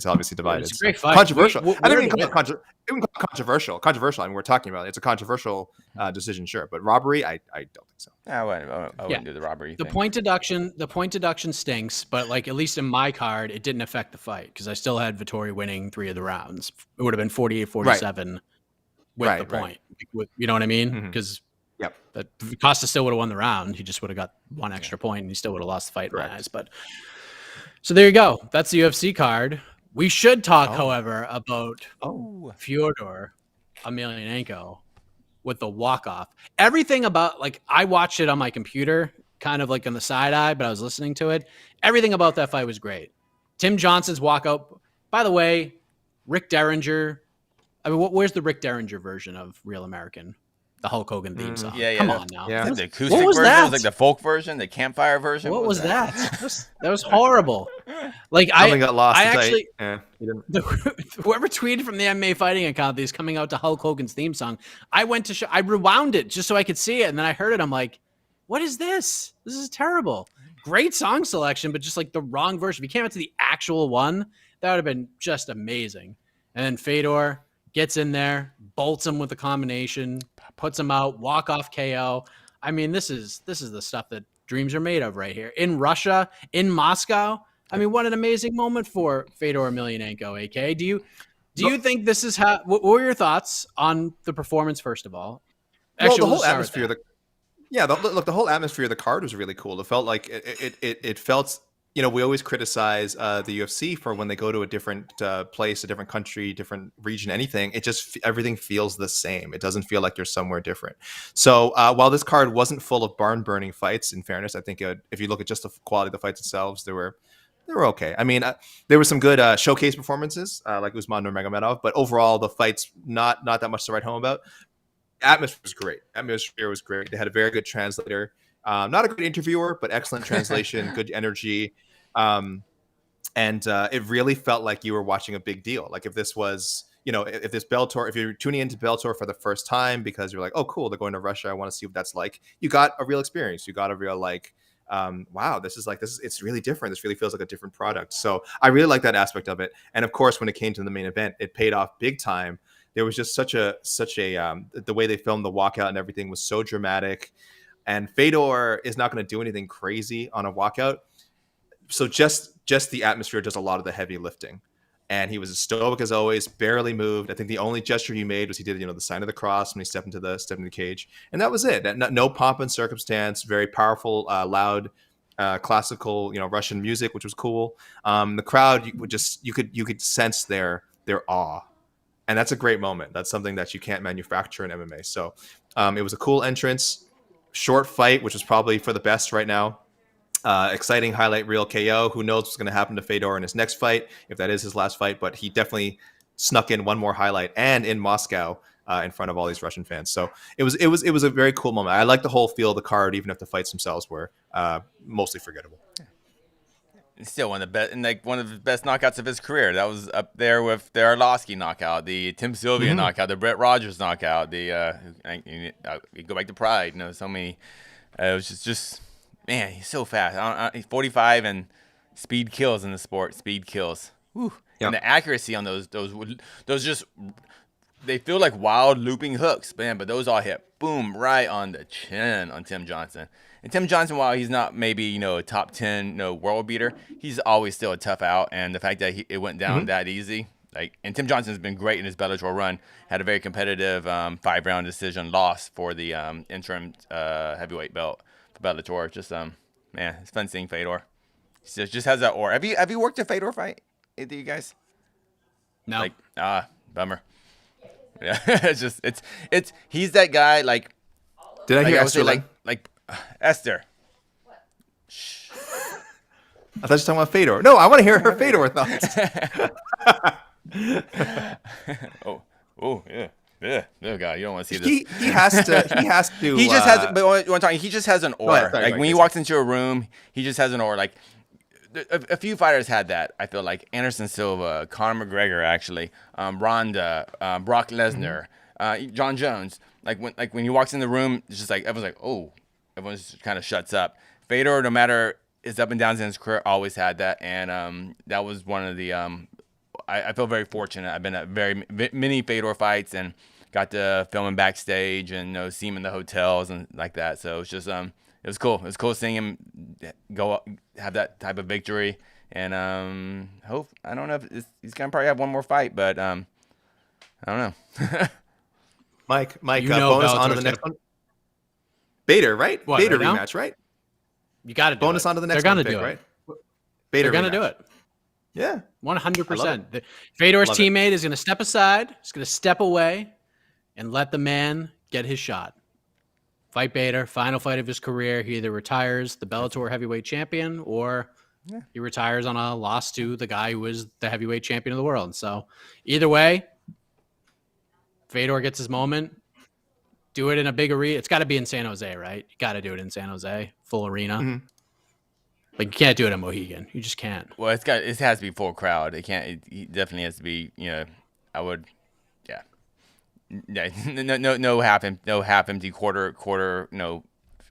Speaker 2: obviously divided.
Speaker 3: It's a great fight.
Speaker 2: Controversial. I don't even call it controversial. Controversial. I mean, we're talking about it. It's a controversial decision, sure, but robbery, I don't think so.
Speaker 1: I wouldn't do the robbery.
Speaker 3: The point deduction stinks, but like at least in my card, it didn't affect the fight because I still had Vittori winning 3 of the rounds. It would have been 48-47 with the point. You know what I mean? Because Costa still would have won the round. He just would have got 1 extra point, and he still would have lost the fight in my eyes. But so there you go. That's the UFC card. We should talk, however, about Fyodor Emelianenko with the walk-off. Everything about, like, I watched it on my computer, kind of like on the side eye, but I was listening to it. Everything about that fight was great. Tim Johnson's walkout. By the way, Rick Derringer. I mean, where's the Rick Derringer version of Real American? The Hulk Hogan theme song. Come on now.
Speaker 1: Yeah. The acoustic version was like the folk version, the campfire version.
Speaker 3: What was that? That was horrible. Like
Speaker 2: Something got lost.
Speaker 3: I actually, whoever tweeted from the MMA Fighting account that he's coming out to Hulk Hogan's theme song, I went to I rewound it just so I could see it, and then I heard it. I'm like, what is this? This is terrible. Great song selection, but just like the wrong version. If he came out to the actual one, that would have been just amazing. And then Fedor gets in there, bolts him with a combination, puts him out, walk-off KO. I mean, this is the stuff that dreams are made of right here. In Russia, in Moscow. I mean, what an amazing moment for Fedor Emelianenko, AK. Do you think this is how? What were your thoughts on the performance? First of all,
Speaker 2: Well, the
Speaker 3: we'll
Speaker 2: whole
Speaker 3: start with
Speaker 2: atmosphere,
Speaker 3: that.
Speaker 2: look, the whole atmosphere of the card was really cool. It felt like it felt, we always criticize the UFC for when they go to a different place, a different country, different region, anything. It just everything feels the same. It doesn't feel like you're somewhere different. So while this card wasn't full of barn burning fights, in fairness, I think if you look at just the quality of the fights themselves, they were okay. I mean, there were some good showcase performances, like Usman Nurmagomedov, but overall, the fights not that much to write home about. Atmosphere was great. Atmosphere was great. They had a very good translator, not a good interviewer, but excellent translation, good energy, and it really felt like you were watching a big deal. Like if this was, if this Bellator, if you're tuning into Bellator for the first time because you're like, oh, cool, they're going to Russia, I want to see what that's like. You got a real experience. You got a real wow, this is it's really different. This really feels like a different product. So I really like that aspect of it. And of course, when it came to the main event, it paid off big time. There was just such a the way they filmed the walkout and everything was so dramatic. And Fedor is not going to do anything crazy on a walkout. So just the atmosphere does a lot of the heavy lifting. And he was as stoic as always, barely moved. I think the only gesture he made was he did, the sign of the cross when he stepped into the cage, and that was it. No pomp and circumstance. Very powerful, loud, classical, Russian music, which was cool. The crowd, you could sense their awe, and that's a great moment. That's something that you can't manufacture in MMA. So it was a cool entrance, short fight, which is probably for the best right now. Exciting highlight reel KO. Who knows what's going to happen to Fedor in his next fight, if that is his last fight, but he definitely snuck in one more highlight, and in Moscow in front of all these Russian fans. So it was a very cool moment. I like the whole feel of the card, even if the fights themselves were mostly forgettable.
Speaker 1: It's still one of the best knockouts of his career. That was up there with the Arlovsky knockout, the Tim Sylvia knockout, the Brett Rogers knockout, the you go back to Pride. So many. It was just. Man, he's so fast. He's 45 and speed kills in the sport. Speed kills. Whew. Yep. And the accuracy on those just they feel like wild looping hooks, man. But those all hit boom right on the chin on Tim Johnson. And Tim Johnson, while he's not maybe a top 10 world beater, he's always still a tough out. And the fact that it went down that easy, and Tim Johnson's been great in his Bellator run. Had a very competitive 5-round decision loss for the interim heavyweight belt. Bellator, just man, it's fun seeing Fedor. He just has that aura. Have you worked a Fedor fight? Either you guys?
Speaker 3: No.
Speaker 1: Bummer. Yeah, it's he's that guy.
Speaker 2: Did I hear Esther?
Speaker 1: Like Esther.
Speaker 2: Shh. I thought you were talking about Fedor. No, I want to hear her Fedor thoughts.
Speaker 1: Oh yeah. Yeah, oh god, you don't want to see this.
Speaker 2: He has to.
Speaker 1: He just has. But one time, he just has an aura. When he walks into a room, he just has an aura. A few fighters had that. I feel like Anderson Silva, Conor McGregor, actually, Ronda, Brock Lesnar, John Jones. When he walks in the room, it's just everyone's like, oh, everyone just kind of shuts up. Fedor, no matter his up and downs in his career, always had that, and that was one of the. I feel very fortunate. I've been at many Fedor fights and got to film him backstage and see him in the hotels and like that. So it's just it was cool. It was cool seeing him have that type of victory. And I don't know if he's gonna probably have one more fight, but I don't know.
Speaker 2: Mike, bonus on to the next one. Bader, right?
Speaker 3: What,
Speaker 2: Bader
Speaker 3: right
Speaker 2: rematch, right?
Speaker 3: You got to
Speaker 2: bonus on to the next
Speaker 3: one.
Speaker 2: They're
Speaker 3: gonna
Speaker 2: do it,
Speaker 3: right?
Speaker 2: Bader,
Speaker 3: they're gonna do it.
Speaker 2: Yeah,
Speaker 3: 100%. Fedor's teammate is going to step aside. He's going to step away and let the man get his shot. Fight Bader, final fight of his career. He either retires the Bellator heavyweight champion or he retires on a loss to the guy who was the heavyweight champion of the world. So either way, Fedor gets his moment. Do it in a big arena. It's got to be in San Jose, right? You got to do it in San Jose, full arena. Mm-hmm. You can't do it in Mohegan. You just can't.
Speaker 1: Well, it has to be full crowd. It can't. It definitely has to be. I would. Yeah. No half empty quarter.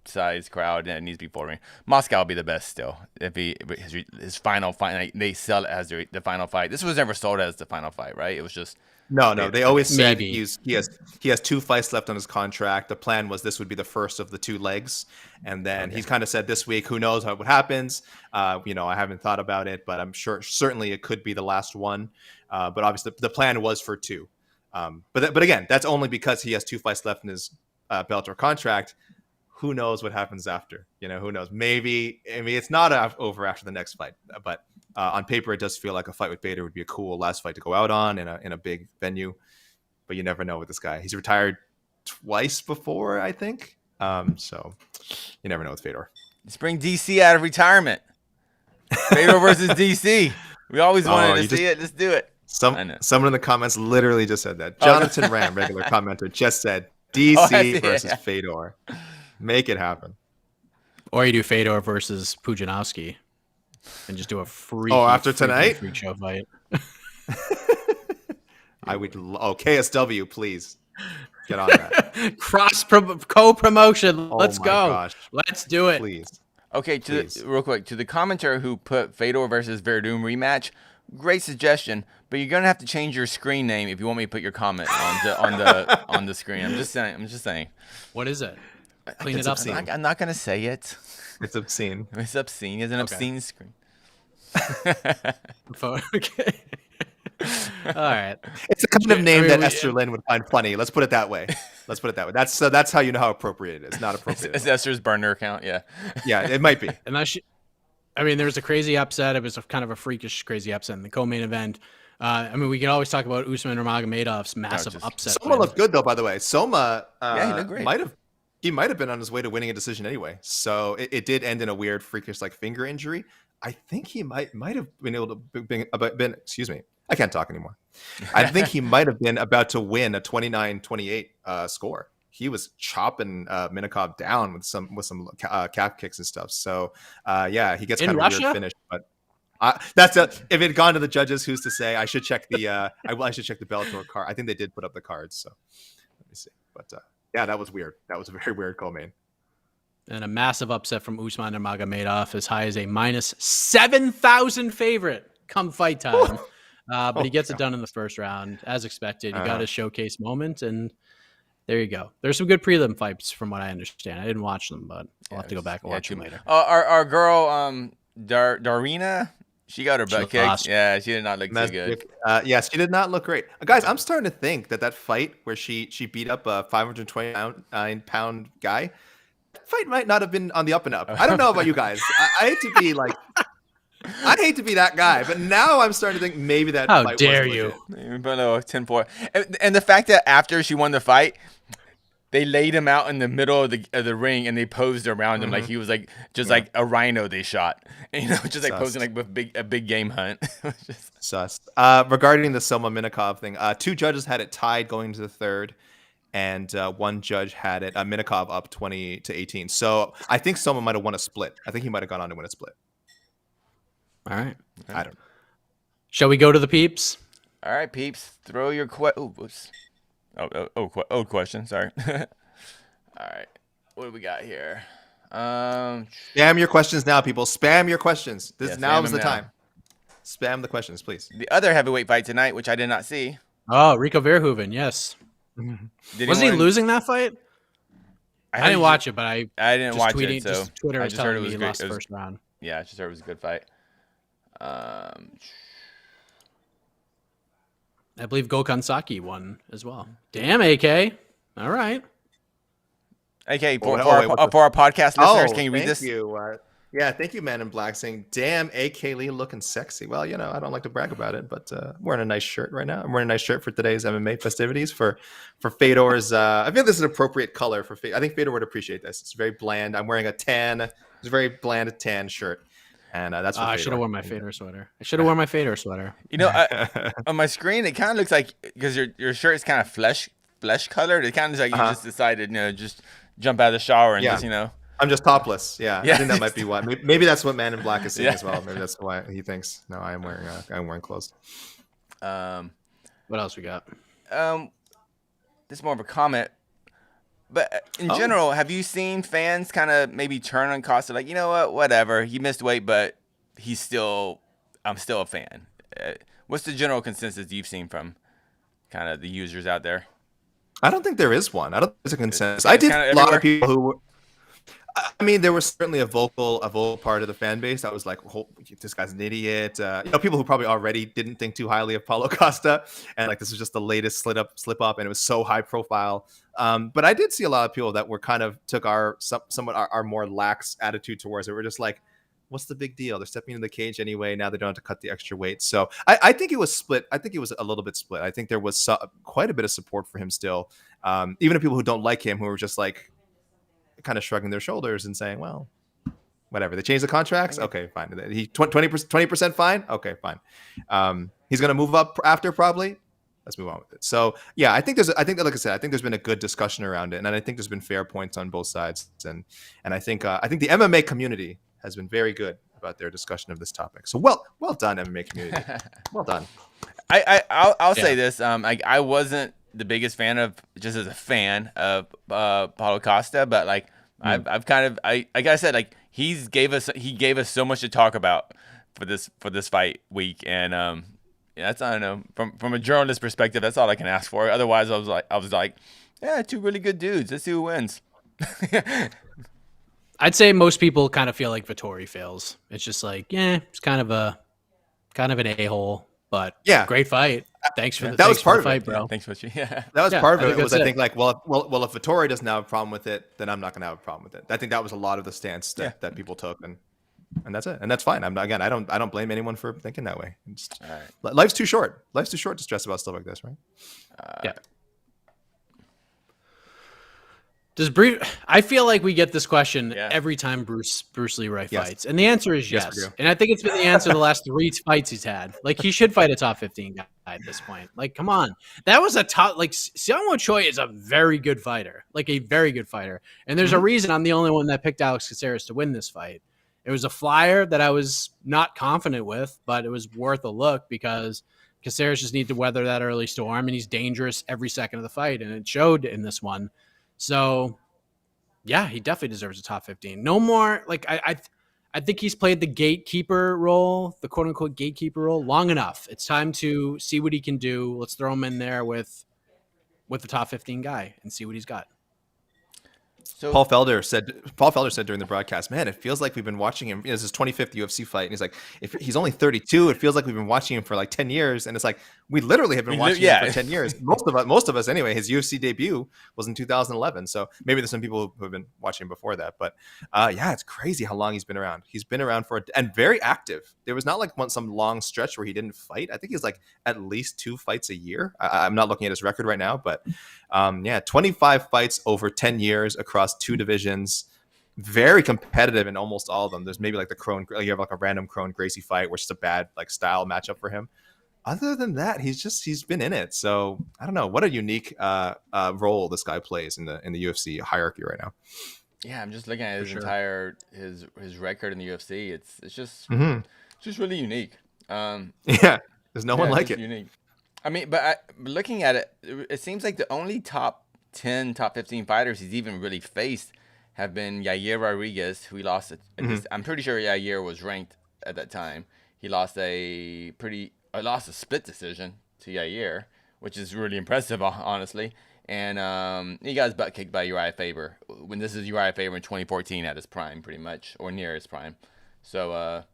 Speaker 1: size crowd, and it needs to be 4 ring. Moscow will be the best still if his final fight. Like, they sell it as the final fight. This was never sold as the final fight, right? It was just
Speaker 2: No. They always said
Speaker 3: Maybe.
Speaker 2: he has 2 fights left on his contract. The plan was this would be the first of the 2 legs, and then he's kind of said this week, who knows what happens. I haven't thought about it, but I'm sure certainly it could be the last one. But obviously the plan was for 2. But again, that's only because he has 2 fights left in his Bellator contract. Who knows what happens after? Who knows? Maybe it's not over after the next fight, but on paper it does feel like a fight with Bader would be a cool last fight to go out on in a big venue. But you never know with this guy. He's retired twice before, I think. So you never know with Fedor.
Speaker 1: let's bring DC out of retirement. Fedor versus DC. We always wanted to see it. Let's do it.
Speaker 2: Someone in the comments literally just said that. Jonathan Ram, regular commenter, just said DC versus Fedor. Make it happen.
Speaker 3: Or you do Fedor versus Pujanowski and just do a free.
Speaker 2: After tonight?
Speaker 3: Freak show fight.
Speaker 2: I would. KSW, please get on that.
Speaker 3: Co-promotion. Let's go.
Speaker 2: Gosh.
Speaker 3: Let's do it.
Speaker 2: Please.
Speaker 1: Okay, real quick, to the commenter who put Fedor versus Verdum rematch, great suggestion, but you're gonna have to change your screen name if you want me to put your comment on the screen. I'm just saying.
Speaker 3: What is it? Clean it up.
Speaker 1: I'm not gonna say it.
Speaker 2: It's obscene.
Speaker 1: It's obscene. It's an obscene screen.
Speaker 3: Okay. All right.
Speaker 2: It's the kind of name that Esther Lynn would find funny. Let's put it that way. That's how you know how appropriate it is. Not appropriate.
Speaker 1: It's Esther's burner account. Yeah.
Speaker 2: Yeah, it might be.
Speaker 3: And there was a crazy upset. It was kind of a freakish crazy upset in the co-main event. We can always talk about Usman Nurmagomedov's massive upset.
Speaker 2: Soma looked good though, by the way. Soma
Speaker 1: he looked great.
Speaker 2: He might have been on his way to winning a decision anyway. So it did end in a weird freakish finger injury. I think he might have been able to been excuse me. I can't talk anymore. I think he might have been about to win a 29-28 score. He was chopping Minakov down with some calf kicks and stuff. So he gets kind of a weird finish. But if it had gone to the judges, who's to say? I should check the I should check the Bellator card. I think they did put up the cards. So let me see. But that was weird. That was a very weird co-main.
Speaker 3: And a massive upset from Usman Nurmagomedov, as high as a minus 7,000 favorite come fight time. But he gets it done in the first round, as expected. He got his showcase moment, and there you go. There's some good prelim fights, from what I understand. I didn't watch them, but I'll have to go back and watch them later.
Speaker 1: Our girl, Darina, she got her butt kicked.
Speaker 3: Awesome.
Speaker 1: Yeah, she did not look too good.
Speaker 2: Yes, she did not look great. Guys, I'm starting to think that fight where she beat up a 529-pound guy, that fight might not have been on the up and up. I don't know about you guys. I hate to be like... I'd hate to be that guy, but now I'm starting to think maybe that
Speaker 3: How
Speaker 2: fight
Speaker 3: dare
Speaker 2: was
Speaker 3: you?
Speaker 1: But no, 10-4. And the fact that after she won the fight, they laid him out in the middle of the ring and they posed around him like he was like a rhino they shot. And, just like posing like with a big game hunt.
Speaker 2: Sus. Regarding the Soma Minakov thing, 2 judges had it tied going into the third, and 1 judge had it Minakov up 20-18. So I think Soma might have won a split. I think he might have gone on to win a split.
Speaker 3: All right.
Speaker 2: I don't know.
Speaker 3: Shall we go to the peeps?
Speaker 1: All right, peeps. Throw your question. Sorry. All right. What do we got here?
Speaker 2: Spam your questions now, people. Spam your questions. Now is the time. Spam the questions, please.
Speaker 1: The other heavyweight fight tonight, which I did not see.
Speaker 3: Oh, Rico Verhoeven, yes. Wasn't he losing that fight? I didn't watch it, but I
Speaker 1: didn't watch it. So
Speaker 3: Twitter was telling me he lost
Speaker 1: the
Speaker 3: first round.
Speaker 1: Yeah, I just heard it was a good fight.
Speaker 3: I believe Gokhan Saki won as well. Damn, AK. All right.
Speaker 1: AK, for our podcast listeners, can you read this?
Speaker 2: Thank you. Thank you, Man in Black, saying, damn, AK Lee looking sexy. Well, I don't like to brag about it, but I'm wearing a nice shirt right now. I'm wearing a nice shirt for today's MMA festivities for Fedor's. I feel this is an appropriate color for Fedor. I think Fedor would appreciate this. It's very bland. I'm wearing a tan. It's a very bland tan shirt. And that's what
Speaker 3: I should have worn my Fedor sweater.
Speaker 1: On my screen, it kind of looks like, because your shirt is kind of flesh colored. It kind of looks like you just decided, just jump out of the shower and just,
Speaker 2: I'm just topless. Yeah. I think that might be why. Maybe that's what Man in Black is seeing as well. Maybe that's why he thinks, no, I'm wearing clothes.
Speaker 3: What else we got?
Speaker 1: This is more of a comment. But in general, have you seen fans kind of maybe turn on Costa like, you know what, whatever, he missed weight, but I'm still a fan. What's the general consensus you've seen from kind of the users out there?
Speaker 2: I don't think there is one. I don't think there's a consensus. I did a lot of people who. I mean, there was certainly a vocal part of the fan base that was like, oh, "This guy's an idiot." People who probably already didn't think too highly of Paulo Costa, and like this was just the latest slip up, and it was so high profile. But I did see a lot of people that were kind of took our somewhat our more lax attitude towards it. We're just like, "What's the big deal? They're stepping into the cage anyway. Now they don't have to cut the extra weight." So I think it was split. I think it was a little bit split. I think there was quite a bit of support for him still, even if people who don't like him who were just like, kind of shrugging their shoulders and saying, well, whatever. They changed the contracts. Okay, fine. He 20% fine. Okay, fine. He's going to move up after probably. Let's move on with it. So yeah, I think like I said, I think there's been a good discussion around it. And I think there's been fair points on both sides. And I think the MMA community has been very good about their discussion of this topic. So well done, MMA community. Well done.
Speaker 1: I'll say this. I wasn't the biggest fan of, just as a fan of Paulo Costa, but like I've kind of like I said, like he gave us so much to talk about for this fight week, and that's, I don't know, from a journalist perspective, that's all I can ask for. Otherwise, I was like, yeah, two really good dudes. Let's see who wins.
Speaker 3: I'd say most people kind of feel like Vettori fails. It's just like, yeah, it's kind of an a-hole, but yeah, great fight. Thanks for
Speaker 2: that was part of
Speaker 3: the fight,
Speaker 2: it,
Speaker 3: bro.
Speaker 1: Thanks for yeah.
Speaker 2: That was part of it. I think like, well, if Vittori doesn't have a problem with it, then I'm not going to have a problem with it. I think that was a lot of the stance that people took, and that's it, and that's fine. I don't blame anyone for thinking that way. Right. Life's too short. Life's too short to stress about stuff like this, right?
Speaker 3: Yeah. I feel like we get this question every time Bruce Leroy fights, and the answer is yes. And I think it's been the answer the last 3 fights he's had. Like, he should fight a top 15 guy at this point. Like, come on, that was a top. Like, Seung-Woo Choi is a very good fighter, like a very good fighter. And there's a reason I'm the only one that picked Alex Caceres to win this fight. It was a flyer that I was not confident with, but it was worth a look because Caceres just needs to weather that early storm, and he's dangerous every second of the fight, and it showed in this one. So, yeah, he definitely deserves a top 15. No more, like, I think he's played the gatekeeper role, the quote-unquote gatekeeper role, long enough. It's time to see what he can do. Let's throw him in there with the top 15 guy and see what he's got.
Speaker 2: So Paul Felder said during the broadcast, man, it feels like we've been watching him. It's his 25th UFC fight, and he's like, if he's only 32, it feels like we've been watching him for like 10 years. And it's like, we literally have been watching him for 10 years. Most of us anyway. His UFC debut was in 2011, so maybe there's some people who have been watching him before that. But yeah, it's crazy how long he's been around. He's been around and very active. There was not like some long stretch where he didn't fight. I think he's like at least 2 fights a year. I'm not looking at his record right now, but 25 fights over 10 years across 2 divisions, very competitive in almost all of them. There's maybe like you have like a random Crone Gracie fight, which is a bad like style matchup for him. Other than that, he's been in it. So I don't know, what a unique role this guy plays in the UFC hierarchy right now.
Speaker 1: Yeah, I'm just looking at his entire his record in the UFC. It's just really unique.
Speaker 2: Yeah, there's no one like it.
Speaker 1: Unique. I mean, but looking at it, it seems like the only top 10, top 15 fighters he's even really faced have been Yair Rodriguez, who he lost. I'm pretty sure Yair was ranked at that time. He lost a split decision to Yair, which is really impressive, honestly. And he got his butt kicked by Uriah Faber. When this is Uriah Faber in 2014 at his prime, pretty much, or near his prime. So,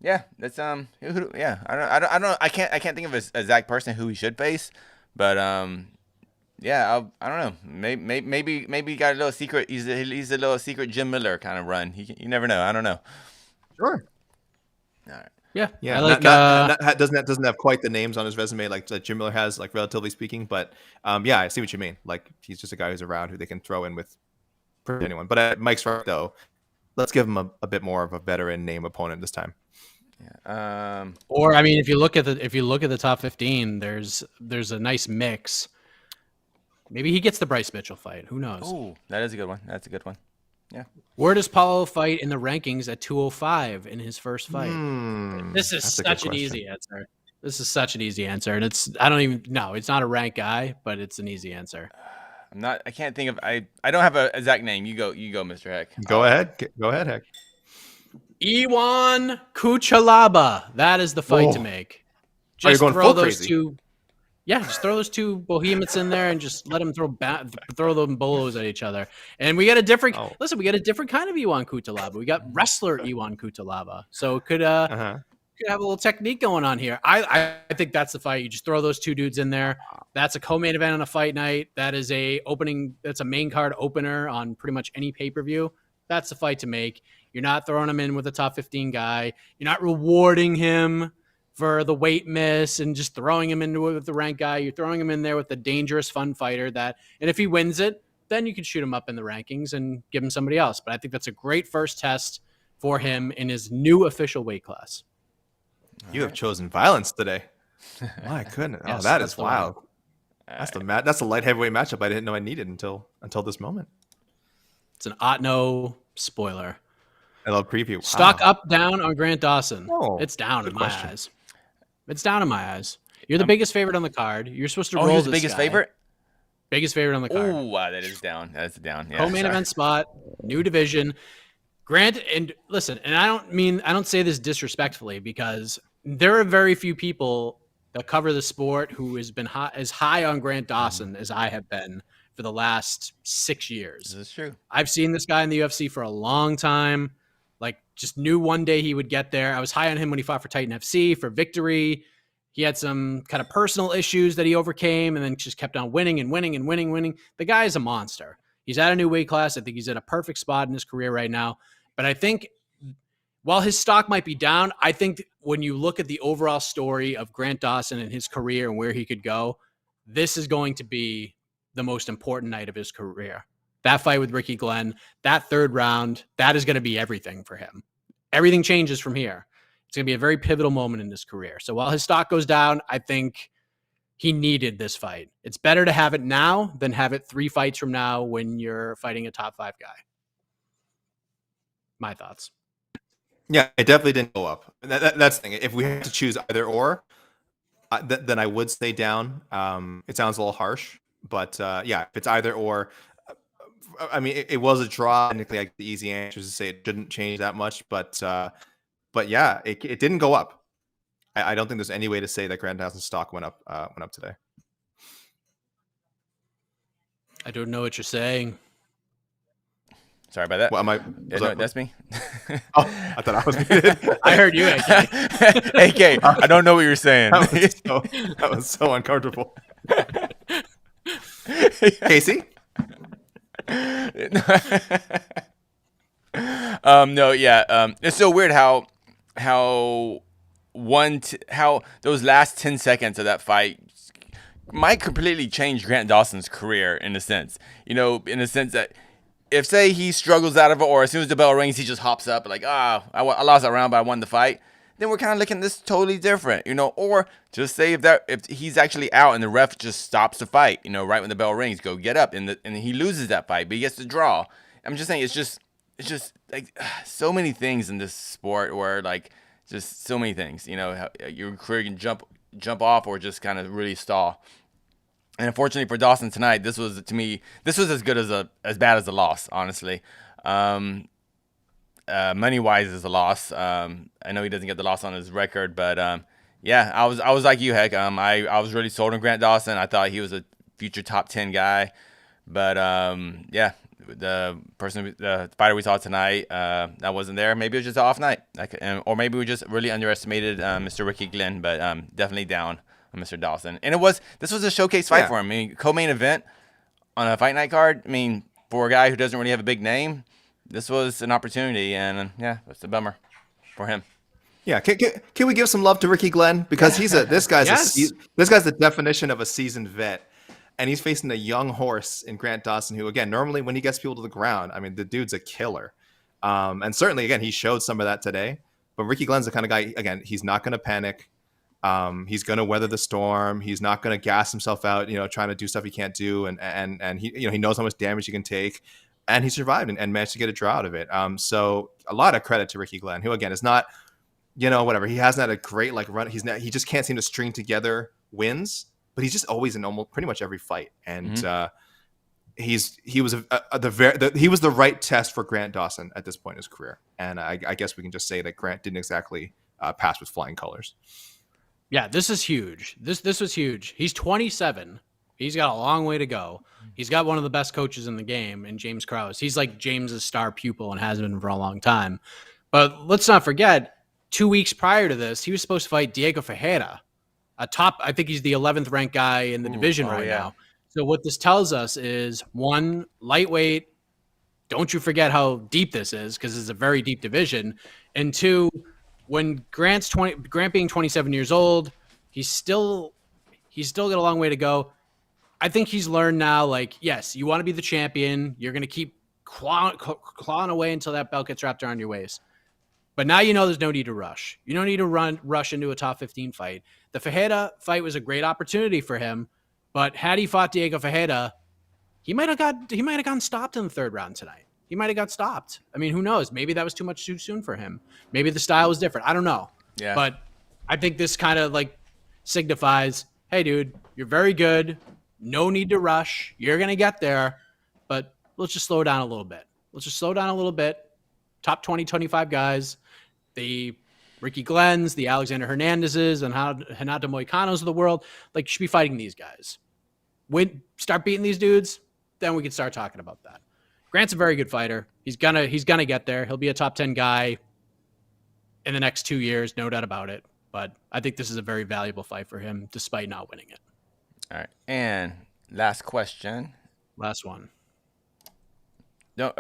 Speaker 1: yeah, that's I don't know. I can't think of an exact person who he should face, but yeah, I don't know. Maybe he got a little secret. He's a little secret Jim Miller kind of run. You never know. I don't know.
Speaker 2: Sure.
Speaker 1: All right.
Speaker 3: Yeah.
Speaker 2: I like doesn't have quite the names on his resume like Jim Miller has, like, relatively speaking. But yeah, I see what you mean. Like, he's just a guy who's around who they can throw in with anyone. But Mike's right though. Let's give him a bit more of a veteran name opponent this time.
Speaker 1: Yeah.
Speaker 3: Or I mean, if you look at the top 15, there's a nice mix. Maybe he gets the Bryce Mitchell fight. Who knows?
Speaker 1: Oh, that is a good one. That's a good one. Yeah.
Speaker 3: Where does Paulo fight in the rankings at 205 in his first fight? This is such an easy answer. And I don't even know. It's not a ranked guy, but it's an easy answer.
Speaker 1: I can't think of. I don't have an exact name. You go, Mr. Heck.
Speaker 2: Go ahead. Go ahead, Heck.
Speaker 3: Iwan Kuchalaba. That is the fight to
Speaker 2: Whoa.
Speaker 3: make.
Speaker 2: You're
Speaker 3: Just
Speaker 2: going
Speaker 3: throw
Speaker 2: full
Speaker 3: those
Speaker 2: crazy.
Speaker 3: two. Yeah, just throw those two behemoths in there and just let them throw them bolos at each other. And we got a different.
Speaker 2: Oh.
Speaker 3: Listen, we got a different kind of Iwan Kuchalaba. We got wrestler Iwan Kuchalaba. So it could have a little technique going on here. I think that's the fight. You just throw those two dudes in there. That's a co-main event on a fight night. That is that's a main card opener on pretty much any pay-per-view. That's the fight to make. You're not throwing him in with a top 15 guy. You're not rewarding him for the weight miss and just throwing him into it with the ranked guy. You're throwing him in there with the dangerous, fun fighter and if he wins it, then you can shoot him up in the rankings and give him somebody else. But I think that's a great first test for him in his new official weight class.
Speaker 2: You have chosen violence today. My goodness.
Speaker 3: Yes,
Speaker 2: that
Speaker 3: that's
Speaker 2: is
Speaker 3: the
Speaker 2: wild. That's the light heavyweight matchup I didn't know I needed until this moment.
Speaker 3: It's an Otno spoiler.
Speaker 2: I love preview. Wow.
Speaker 3: Stock up, down on Grant Dawson.
Speaker 2: Oh,
Speaker 3: it's down in my
Speaker 2: question.
Speaker 3: eyes. It's down in my eyes. You're the biggest favorite on the card. You're supposed to roll
Speaker 1: he's
Speaker 3: this
Speaker 1: the biggest
Speaker 3: guy.
Speaker 1: favorite?
Speaker 3: Biggest favorite on the card.
Speaker 1: Oh, wow, that is down. That's down. Yeah,
Speaker 3: Co-main event spot, new division. Grant, and listen, and I don't say this disrespectfully because there are very few people that cover the sport who has been as high on Grant Dawson as I have been for the last 6 years.
Speaker 1: This is true.
Speaker 3: I've seen this guy in the UFC for a long time. Like, just knew one day he would get there. I was high on him when he fought for Titan FC, for Vittori. He had some kind of personal issues that he overcame and then just kept on winning and winning and winning. The guy is a monster. He's at a new weight class. I think he's at a perfect spot in his career right now. But I think while his stock might be down, I think when you look at the overall story of Grant Dawson and his career and where he could go, this is going to be the most important night of his career. That fight with Ricky Glenn, that third round, that is going to be everything for him. Everything changes from here. It's going to be a very pivotal moment in his career. So while his stock goes down, I think he needed this fight. It's better to have it now than have it 3 fights from now when you're fighting a top 5 guy. My thoughts.
Speaker 2: Yeah, it definitely didn't go up. That's the thing. If we had to choose either or, then I would stay down. It sounds a little harsh, but yeah, if it's either or, I mean, it was a draw. Technically, like the easy answer is to say it didn't change that much, but yeah, it didn't go up. I don't think there's any way to say that Grant Dawson's stock went up today.
Speaker 3: I don't know what you're saying.
Speaker 1: Sorry about that.
Speaker 2: Well,
Speaker 1: That's me.
Speaker 2: Oh, I thought I was muted.
Speaker 3: I heard you, AK.
Speaker 1: AK, I don't know what you're saying.
Speaker 2: That was so uncomfortable. Casey?
Speaker 1: No, yeah. It's so weird how those last 10 seconds of that fight might completely change Grant Dawson's career in a sense. In the sense that if, say, he struggles out of it, or as soon as the bell rings, he just hops up like, I lost that round, but I won the fight. Then we're kind of looking at this totally different, Or just say if he's actually out and the ref just stops the fight, right when the bell rings, go get up, and he loses that fight, but he gets to draw. I'm just saying, it's just like so many things in this sport where like just so many things, how your career can jump off or just kind of really stall. And unfortunately for Dawson tonight, this was as good as bad as a loss, honestly. Money wise is a loss. I know he doesn't get the loss on his record, but yeah, I was like you, Heck. I was really sold on Grant Dawson. I thought he was a future top 10 guy, but yeah, the fighter we saw tonight that wasn't there. Maybe it was just an off night, or maybe we just really underestimated Mr. Ricky Glenn, but definitely down on Mr. Dawson. And this was a showcase fight for him. I mean, co-main event on a fight night card. I mean, for a guy who doesn't really have a big name, this was an opportunity, and yeah, it's a bummer for him.
Speaker 2: Yeah, can we give some love to Ricky Glenn, because this guy's the definition of a seasoned vet, and he's facing a young horse in Grant Dawson, who again normally when he gets people to the ground, I mean the dude's a killer, and certainly again he showed some of that today. But Ricky Glenn's the kind of guy, again, he's not going to panic. He's going to weather the storm. He's not going to gas himself out, trying to do stuff he can't do, and he he knows how much damage he can take. And he survived and managed to get a draw out of it. So a lot of credit to Ricky Glenn, who again is not, whatever. He hasn't had a great run. He just can't seem to string together wins, but he's just always in almost pretty much every fight. And he was the right test for Grant Dawson at this point in his career, and I guess we can just say that Grant didn't exactly pass with flying colors.
Speaker 3: Yeah, this is huge. This was huge. He's 27. He's got a long way to go. He's got one of the best coaches in the game in James Krause. He's like James's star pupil and has been for a long time. But let's not forget, 2 weeks prior to this, he was supposed to fight Diego Ferreira, I think he's the 11th ranked guy in the division now. So what this tells us is, one, lightweight, don't you forget how deep this is, because it's a very deep division. And two, when Grant being 27 years old, he's still got a long way to go. I think he's learned now, like, yes, you want to be the champion. You're going to keep clawing away until that belt gets wrapped around your waist. But now you know there's no need to rush. You don't need to rush into a top 15 fight. The Ferreira fight was a great opportunity for him, but had he fought Diego Ferreira, he might have gotten stopped in the third round tonight. He might have got stopped. I mean, who knows? Maybe that was too soon for him. Maybe the style was different. I don't know.
Speaker 1: Yeah.
Speaker 3: But I think this kind of like signifies, hey, dude, you're very good. No need to rush. You're going to get there, but let's just slow down a little bit. Top 20, 25 guys, the Ricky Glenn's, the Alexander Hernandez's, and Renato Moicano's of the world, like, you should be fighting these guys. Start beating these dudes, then we can start talking about that. Grant's a very good fighter. He's gonna get there. He'll be a top 10 guy in the next 2 years, no doubt about it. But I think this is a very valuable fight for him, despite not winning it.
Speaker 1: All right, and last question.
Speaker 3: Last one.
Speaker 1: No,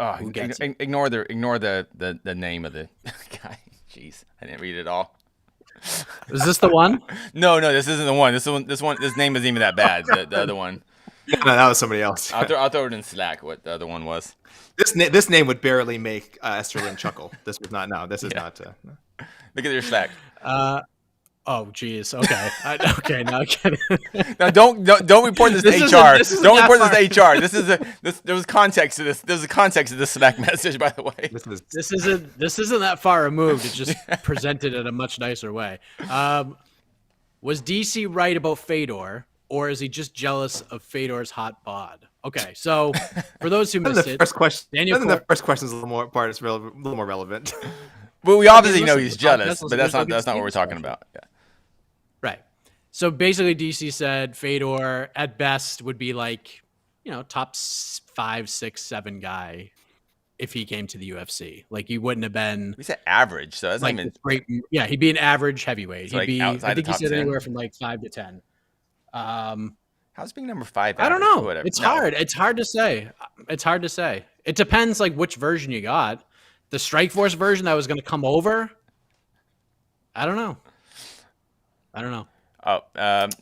Speaker 1: ignore the name of the guy. Jeez, I didn't read it all.
Speaker 3: Is this the one?
Speaker 1: No, this isn't the one. This name isn't even that bad. The other one.
Speaker 2: No, that was somebody else.
Speaker 1: I'll throw it in Slack. What the other one was?
Speaker 2: This name would barely make Esterlin chuckle. This was not. No, this is not. No.
Speaker 1: Look at your Slack.
Speaker 3: Oh, geez. Okay. Okay. Now,
Speaker 1: no, don't report this to HR. Don't report this to HR. There was context to this. There's a context to this Slack message, by the way.
Speaker 3: This isn't that far removed. It's just presented in a much nicer way. Was DC right about Fedor, or is he just jealous of Fedor's hot bod? Okay, so for those who missed it,
Speaker 2: first question.
Speaker 3: The
Speaker 2: first question is a little more relevant.
Speaker 1: Well, we obviously know he's jealous, but that's not what we're talking about. Yeah.
Speaker 3: Right. So basically, DC said Fedor at best would be like, top 5, 6, 7 guy if he came to the UFC. Like, he wouldn't have been.
Speaker 1: We said average, so that's
Speaker 3: like
Speaker 1: not even
Speaker 3: great. Yeah, he'd be an average heavyweight. He'd be. I think he said 10. Anywhere from like 5 to 10.
Speaker 1: How's being number 5?
Speaker 3: I don't know. It's hard. It's hard to say. It depends like which version you got. The Strikeforce version that was going to come over. I don't know.
Speaker 1: Oh,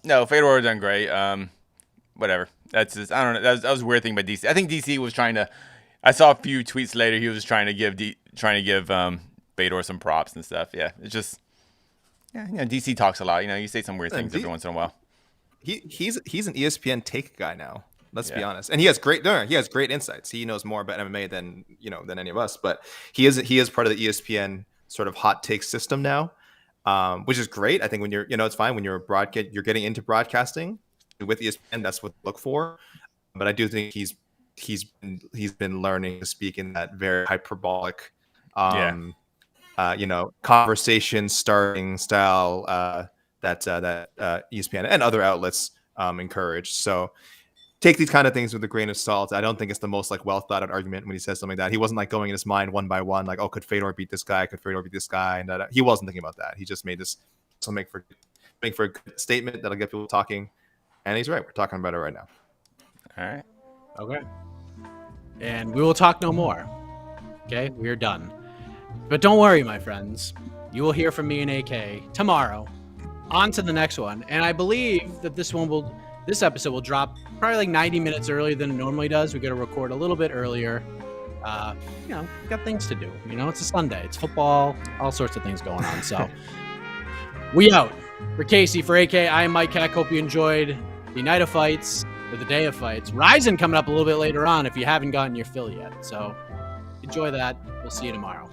Speaker 1: no, Fedor done great. Whatever. That's just, I don't know. That was a weird thing by DC. I think DC was trying to. I saw a few tweets later. He was trying to give Fedor some props and stuff. Yeah, it's just. Yeah, DC talks a lot. You say some weird things every once in a while.
Speaker 2: He's an ESPN take guy now. Let's be honest, and he has great insights. He knows more about MMA than any of us. But he is part of the ESPN sort of hot take system now, which is great. I think when it's fine when you're getting into broadcasting with ESPN. That's what to look for. But I do think he's been learning to speak in that very hyperbolic, conversation starting style that ESPN and other outlets encourage. So. Take these kind of things with a grain of salt. I don't think it's the most well thought out argument when he says something like that. He wasn't going in his mind one by one, like, oh, could Fedor beat this guy? Could Fedor beat this guy? And he wasn't thinking about that. He just made this to make for a good statement that'll get people talking. And he's right. We're talking about it right now.
Speaker 1: All right.
Speaker 3: Okay. And we will talk no more. Okay, we're done. But don't worry, my friends. You will hear from me and AK tomorrow. On to the next one. And I believe that this episode will drop probably 90 minutes earlier than it normally does. We got to record a little bit earlier. We got things to do. It's a Sunday. It's football. All sorts of things going on. So we out. For Casey, for AK, I am Mike Heck. Hope you enjoyed the night of fights or the day of fights. Ryzen coming up a little bit later on if you haven't gotten your fill yet. So enjoy that. We'll see you tomorrow.